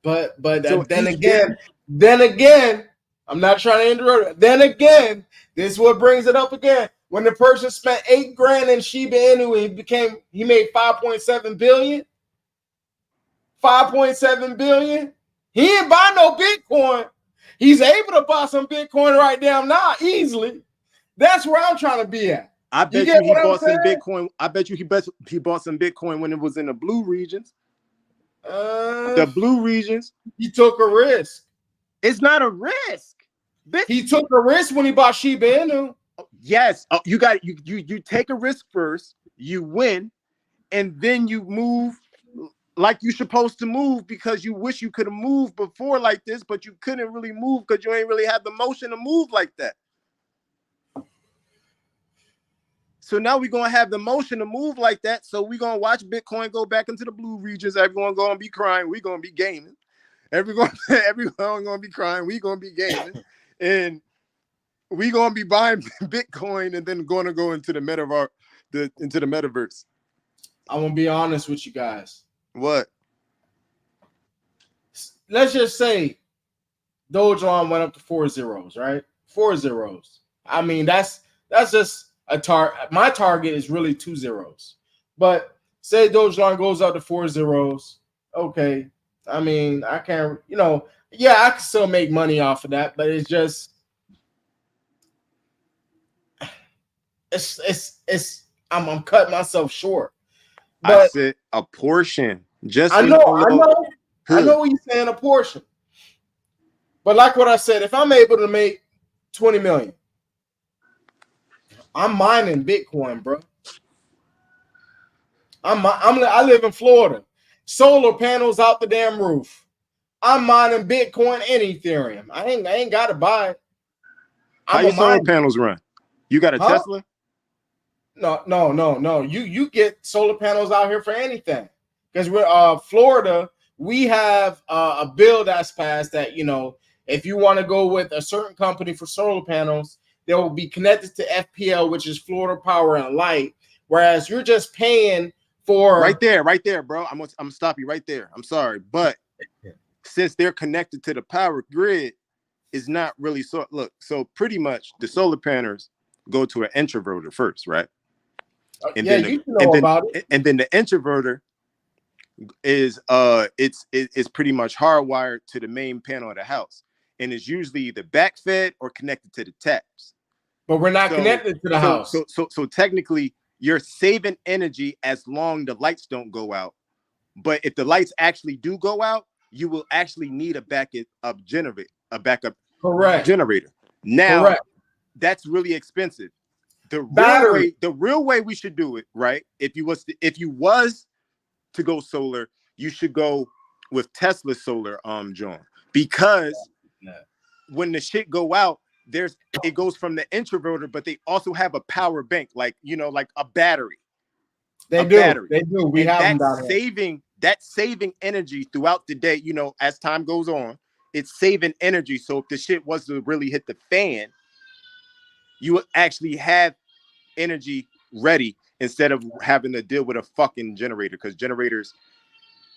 But So then each again, I'm not trying to interrupt. Then again, this is what brings it up again. When the person spent 8 grand in Shiba Inu, he made 5.7 billion. 5.7 billion. He didn't buy no Bitcoin. He's able to buy some Bitcoin right now, not easily. That's where I'm trying to be at. I bet you he bought some Bitcoin. I bet you he bought some Bitcoin when it was in the blue regions. The blue regions. He took a risk. It's not a risk. He took a risk when he bought Shiba Inu. Yes, you take a risk first, you win, and then you move like you're supposed to move because you wish you could have moved before like this, but you couldn't really move because you ain't really had the motion to move like that. So now we're gonna have the motion to move like that. So we're gonna watch Bitcoin go back into the blue regions. Everyone gonna be crying. We're gonna be gaming. Everyone gonna be crying. We're gonna be gaming. And we gonna be buying Bitcoin and then gonna go into the metaverse. I'm gonna be honest with you guys. What? Let's just say Dogecoin went up to 4 zeros, right? 4 zeros. I mean, that's just a target. My target is really 2 zeros. But say Dogecoin goes up to 4 zeros. Okay. I mean, I can't, yeah, I can still make money off of that, but it's just I'm cutting myself short. But I said a portion. Just I know what you're saying, a portion. But like what I said, if I'm able to make 20 million, I'm mining Bitcoin, bro. I live in Florida. Solar panels out the damn roof. I'm mining Bitcoin and Ethereum. I ain't got to buy it. How your solar panels run? You got a Tesla? No. You get solar panels out here for anything. Because we're Florida, we have a bill that's passed that, if you want to go with a certain company for solar panels, they will be connected to FPL, which is Florida Power and Light. Whereas you're just paying for right there, bro. I'm gonna stop you right there. I'm sorry, but since they're connected to the power grid, is not really so. Look, so pretty much the solar panels go to an inverter first, right? And then the inverter is it's pretty much hardwired to the main panel of the house, and it's usually either backfed or connected to the taps. But we're not connected to the house. So technically, you're saving energy as long the lights don't go out. But if the lights actually do go out, you will actually need a backup generator. Now, that's really expensive. The real way we should do it, right? If you was to go solar, you should go with Tesla solar, John, because when the shit go out, it goes from the inverter, but they also have a power bank, like a battery. They do. We have them down here. That's saving energy throughout the day. As time goes on, it's saving energy. So if the shit was to really hit the fan, you would actually have energy ready instead of having to deal with a fucking generator, because generators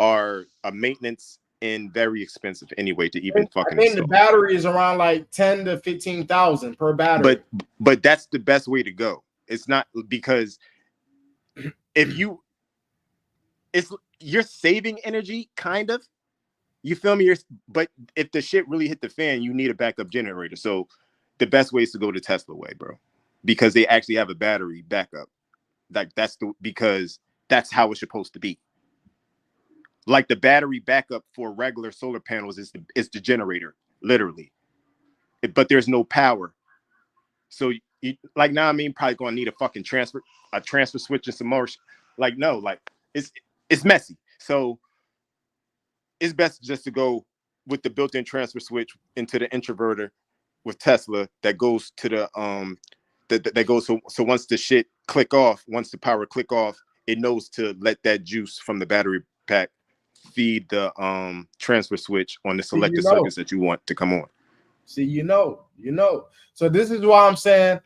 are a maintenance and very expensive anyway to even fucking install. The battery is around like 10 to 15,000 per battery. But that's the best way to go. It's not, because if you're saving energy, kind of. You feel me? But if the shit really hit the fan, you need a backup generator. So the best way is to go the Tesla way, bro, because they actually have a battery backup. Like because that's how it's supposed to be. Like the battery backup for regular solar panels is the generator, literally. But there's no power. So like now, I mean, probably gonna need a fucking transfer switch and some more. Like no, like it's messy. So it's best just to go with the built-in transfer switch into the inverter with Tesla that goes to the that goes so once the shit once the power click off, it knows to let that juice from the battery pack feed the transfer switch on the selected circuits that you want to come on. See, you know. So this is why I'm saying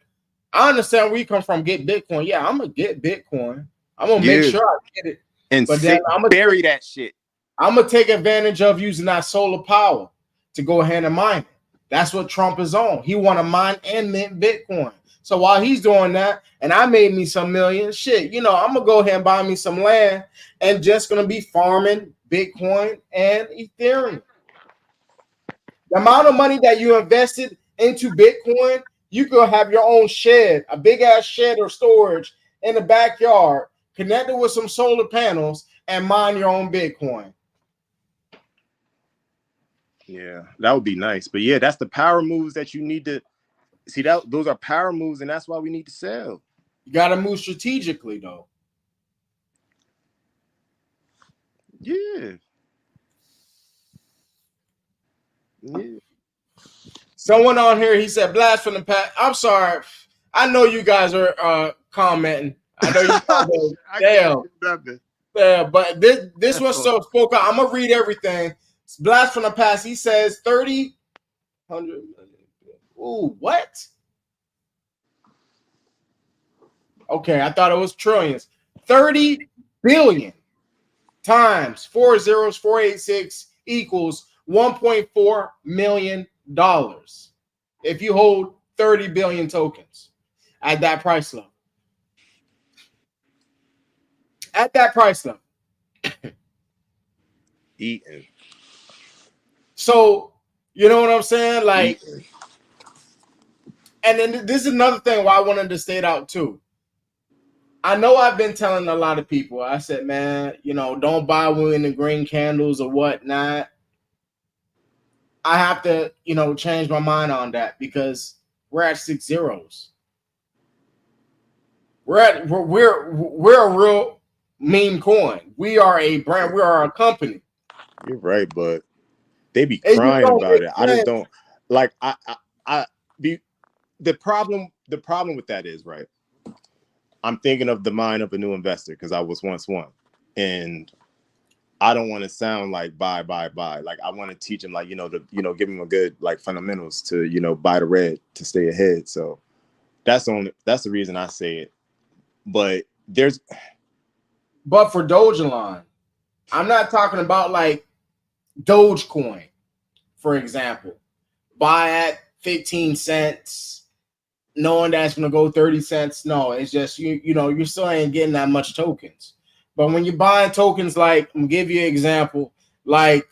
I understand where you come from. Get Bitcoin. Yeah, I'm gonna get Bitcoin. I'm gonna make sure I get it. And but then I'm gonna bury that shit. I'm gonna take advantage of using that solar power to go ahead and mine it. That's what Trump is on. He want to mine and mint Bitcoin. So while he's doing that, and I made me some millions, shit, I'm gonna go ahead and buy me some land and just gonna be farming Bitcoin and Ethereum. The amount of money that you invested into Bitcoin, you could have your own shed, a big ass shed or storage in the backyard, connected with some solar panels, and mine your own Bitcoin. Yeah, that would be nice. But yeah, that's the power moves that you need to see. Those are power moves, and that's why we need to sell. You got to move strategically, though. Yeah. Someone on here, he said, "Blast from the past." I'm sorry. I know you guys are commenting. I know you commenting. Damn. Yeah, but this was so spoke out. I'm gonna read everything. Blast from the past. He says 30, 100. Ooh, what? Okay, I thought it was trillions. 30 billion times 4 zeros 486 equals $1.4 million. If you hold 30 billion tokens at that price level. At that price level. Eating. So, you know what I'm saying? Like, and then this is another thing why I wanted to state out too. I know I've been telling a lot of people, I said, man, don't buy women in green candles or whatnot. I have to, change my mind on that because we're at 6 zeros. We're a real meme coin. We are a brand. We are a company. You're right, but they be crying about it. I just don't like. The problem with that is, right, I'm thinking of the mind of a new investor because I was once one, and I don't want to sound like buy. Like I want to teach them, like, give them a good like fundamentals to buy the red to stay ahead. So that's the reason I say it. But for Dogecoin, I'm not talking about like Dogecoin, for example. Buy at 15 cents, knowing that's going to go 30 cents. No, it's just, you still ain't getting that much tokens. But when you're buying tokens, like, I'm going to give you an example, like,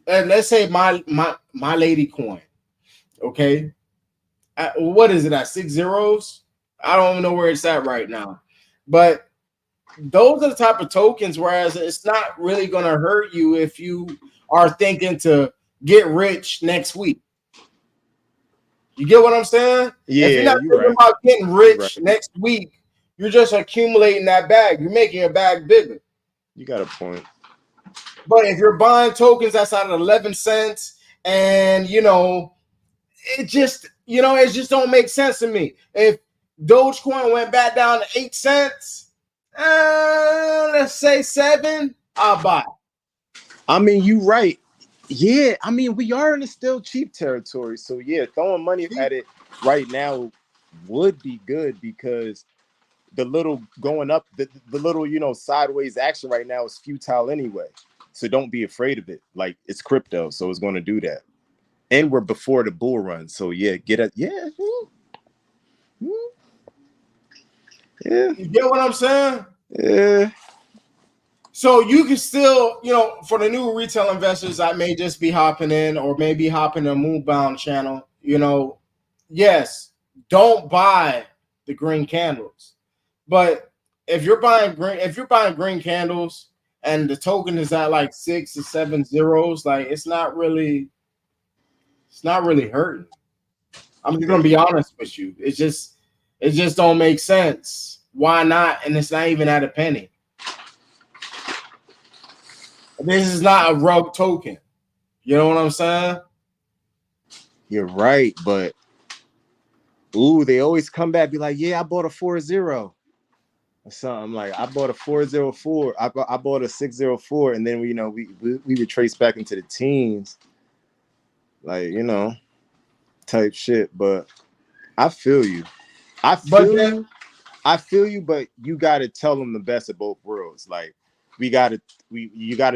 let's say my lady coin, okay? What is it at 6 zeros? I don't even know where it's at right now. But those are the type of tokens, whereas it's not really going to hurt you if you are thinking to get rich next week. You get what I'm saying? Yeah, if you're not thinking about getting rich next week, you're just accumulating that bag. You're making your bag bigger. You got a point. But if you're buying tokens that's at 11 cents and, it just don't make sense to me. If Dogecoin went back down to 8 cents, let's say 7, I'll buy. I mean, you right. Yeah, I mean, we are in a still cheap territory. So yeah, throwing money at it right now would be good because the little going up, the little, sideways action right now is futile anyway. So don't be afraid of it. Like, it's crypto, so it's going to do that. And we're before the bull run. So yeah, Yeah. You get what I'm saying? Yeah. So you can still, for the new retail investors that may just be hopping in or maybe hopping the Moonbound channel, yes, don't buy the green candles. But if you're buying green candles and the token is at like 6 or 7 zeros, like it's not really hurting. I'm just gonna be honest with you. It just don't make sense. Why not? And it's not even at a penny. This is not a rug token. You know what I'm saying? You're right, but they always come back, be like, yeah, I bought a 4-0 or something. Like I bought a 404. I bought a 604, and then we retrace back into the teens, like type shit. But I feel you. I feel you, but you gotta tell them the best of both worlds. Like you gotta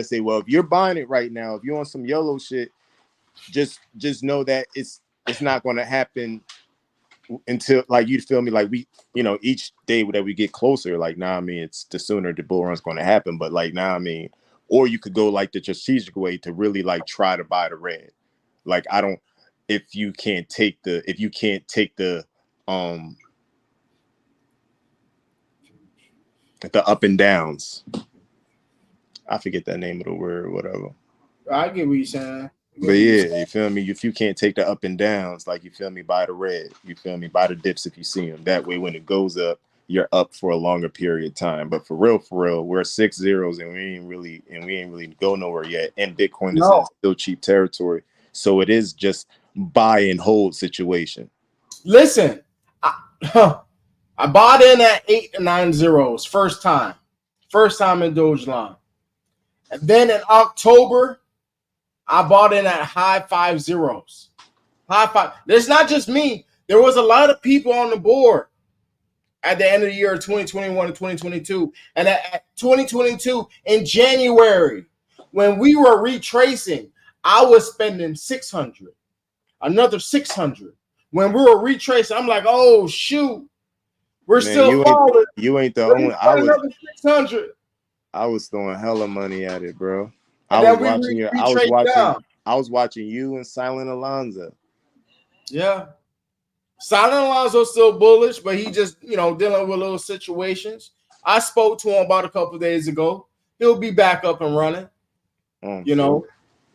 say, well, if you're buying it right now, if you're on some YOLO shit, just know that it's not gonna happen until, like, you feel me, like we each day that we get closer, like now, I mean, it's the sooner the bull run's going to happen, but like now, I mean, or you could go like the strategic way to really like try to buy the red. Like if you can't take the up and downs, I forget that name of the word or whatever. I get what you're saying. But yeah, you feel me? If you can't take the up and downs, like, you feel me, buy the red. You feel me? Buy the dips if you see them. That way, when it goes up, you're up for a longer period of time. But for real, we're 6 zeros and we ain't really go nowhere yet. And Bitcoin is in still cheap territory. So it is just buy and hold situation. Listen, I bought in at 8 to 9 zeros first time in Dogecoin. And then in October, I bought in at high 5 zeros. High 5. There's not just me. There was a lot of people on the board at the end of the year of 2021 and 2022. And at 2022 in January, when we were retracing, I was spending 600, another 600. When we were retracing, I'm like, oh shoot, we're still falling. You ain't the only. Another 600. I was throwing hella money at it, bro. I was watching you and Silent Alonzo. Yeah. Silent Alonzo's still bullish, but he just, dealing with little situations. I spoke to him about a couple of days ago. He'll be back up and running.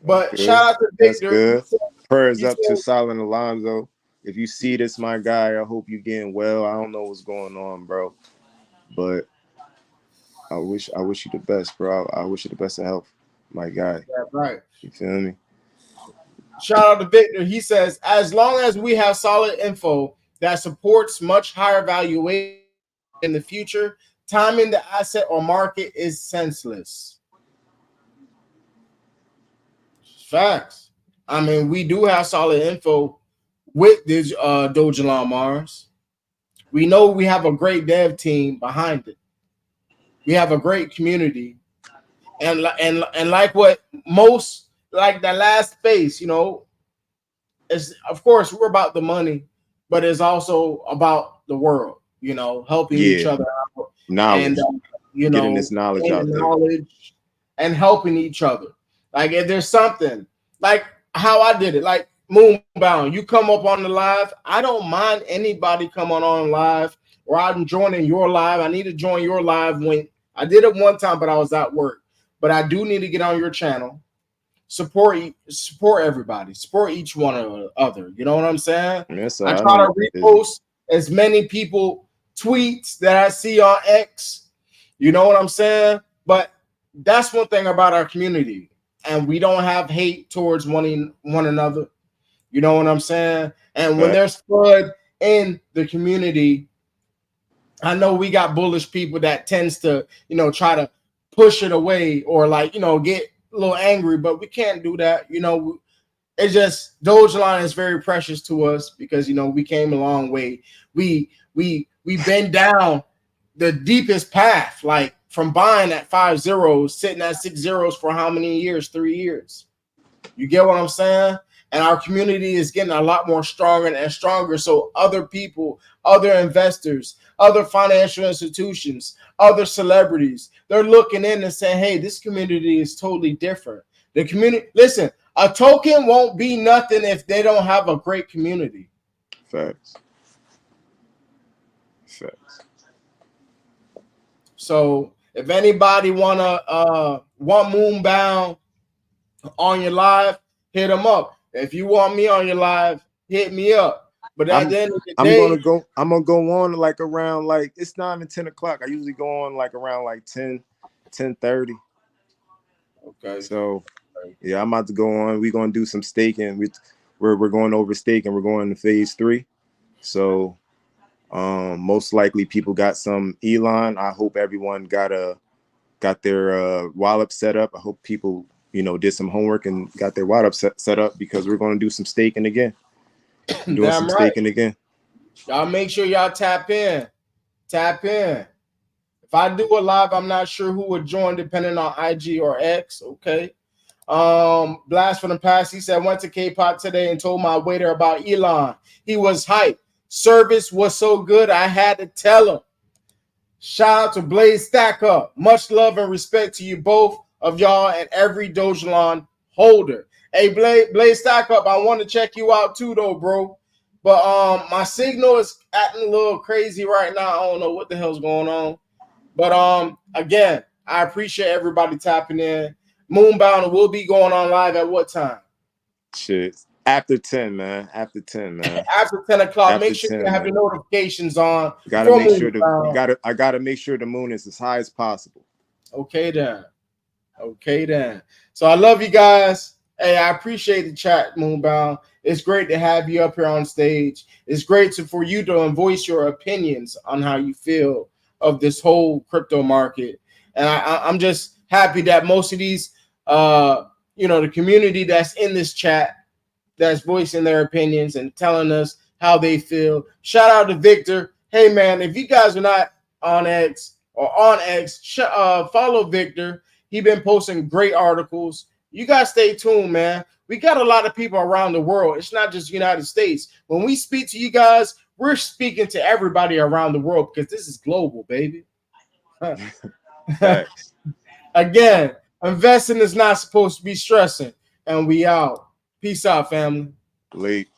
But shout out to Victor. That's good. Prayers up to Silent Alonzo. If you see this, my guy, I hope you're getting well. I don't know what's going on, bro, but I wish you the best, bro. I wish you the best of health, my guy. Yeah, right. You feel me? Shout out to Victor. He says, as long as we have solid info that supports much higher valuation in the future, timing the asset or market is senseless. Facts. I mean, we do have solid info with this Dogecoin Mars. We know we have a great dev team behind it. We have a great community. And like what most, like the last space, is, of course, we're about the money, but it's also about the world, helping each other out. Knowledge. And, getting this knowledge out there. And helping each other. Like, if there's something, like how I did it, like Moonbound, you come up on the live. I don't mind anybody coming on live, or I'm joining your live. I need to join your live. When I did it one time, but I was at work. But I do need to get on your channel. Support everybody. Support each one of the other. You know what I'm saying? Yes, I try to repost as many people tweets that I see on X. You know what I'm saying? But that's one thing about our community. And we don't have hate towards one another. You know what I'm saying? And when there's flood in the community, I know we got bullish people that tends to, try to push it away or like, get a little angry, but we can't do that. It's just Dogecoin is very precious to us because, we came a long way. We've been down the deepest path, like from buying at 5 zeros, sitting at 6 zeros for how many years? 3 years. You get what I'm saying? and our community is getting a lot more stronger and stronger. So other people, other investors, other financial institutions, other celebrities, they're looking in and saying, hey, this community is totally different. The community, listen, a token won't be nothing if they don't have a great community. Facts. So if anybody want Moonbound on your live, hit them up. If you want me on your live, hit me up. But at the end of the day, I'm gonna go on like around, like, it's not even 10 o'clock. I usually go on like around like 10:30. Okay. So yeah, I'm about to go on. We're gonna do some staking. We're going over staking. We're going to phase 3. So most likely people got some Elon. I hope everyone got their wallet set up. I hope people, did some homework and got their wallet set up, because we're going to do some staking again. Staking again. Y'all make sure y'all tap in. If I do a live, I'm not sure who would join, depending on IG or X. Okay. Blast from the past. He said, went to K-pop today and told my waiter about Elon. He was hyped. Service was so good, I had to tell him. Shout out to Blaze Stack Up. Much love and respect to you both of y'all and every Dogelon holder. Hey, Blaze Stack Up, I want to check you out too, though, bro. But my signal is acting a little crazy right now. I don't know what the hell's going on. But again, I appreciate everybody tapping in. Moonbound will be going on live at what time? Shit. After 10, man. After 10 o'clock. Make sure you have your notifications on. I gotta make sure the moon is as high as possible. Okay then. So I love you guys. Hey, I appreciate the chat, Moonbound. It's great to have you up here on stage. It's great for you to voice your opinions on how you feel of this whole crypto market. And I'm just happy that most of these, the community that's in this chat, that's voicing their opinions and telling us how they feel. Shout out to Victor. Hey, man, if you guys are not on X, follow Victor. He's been posting great articles. You guys stay tuned, man. We got a lot of people around the world. It's not just United States. When we speak to you guys, we're speaking to everybody around the world, because this is global, baby. Again, investing is not supposed to be stressing. And we out. Peace out, family. Late.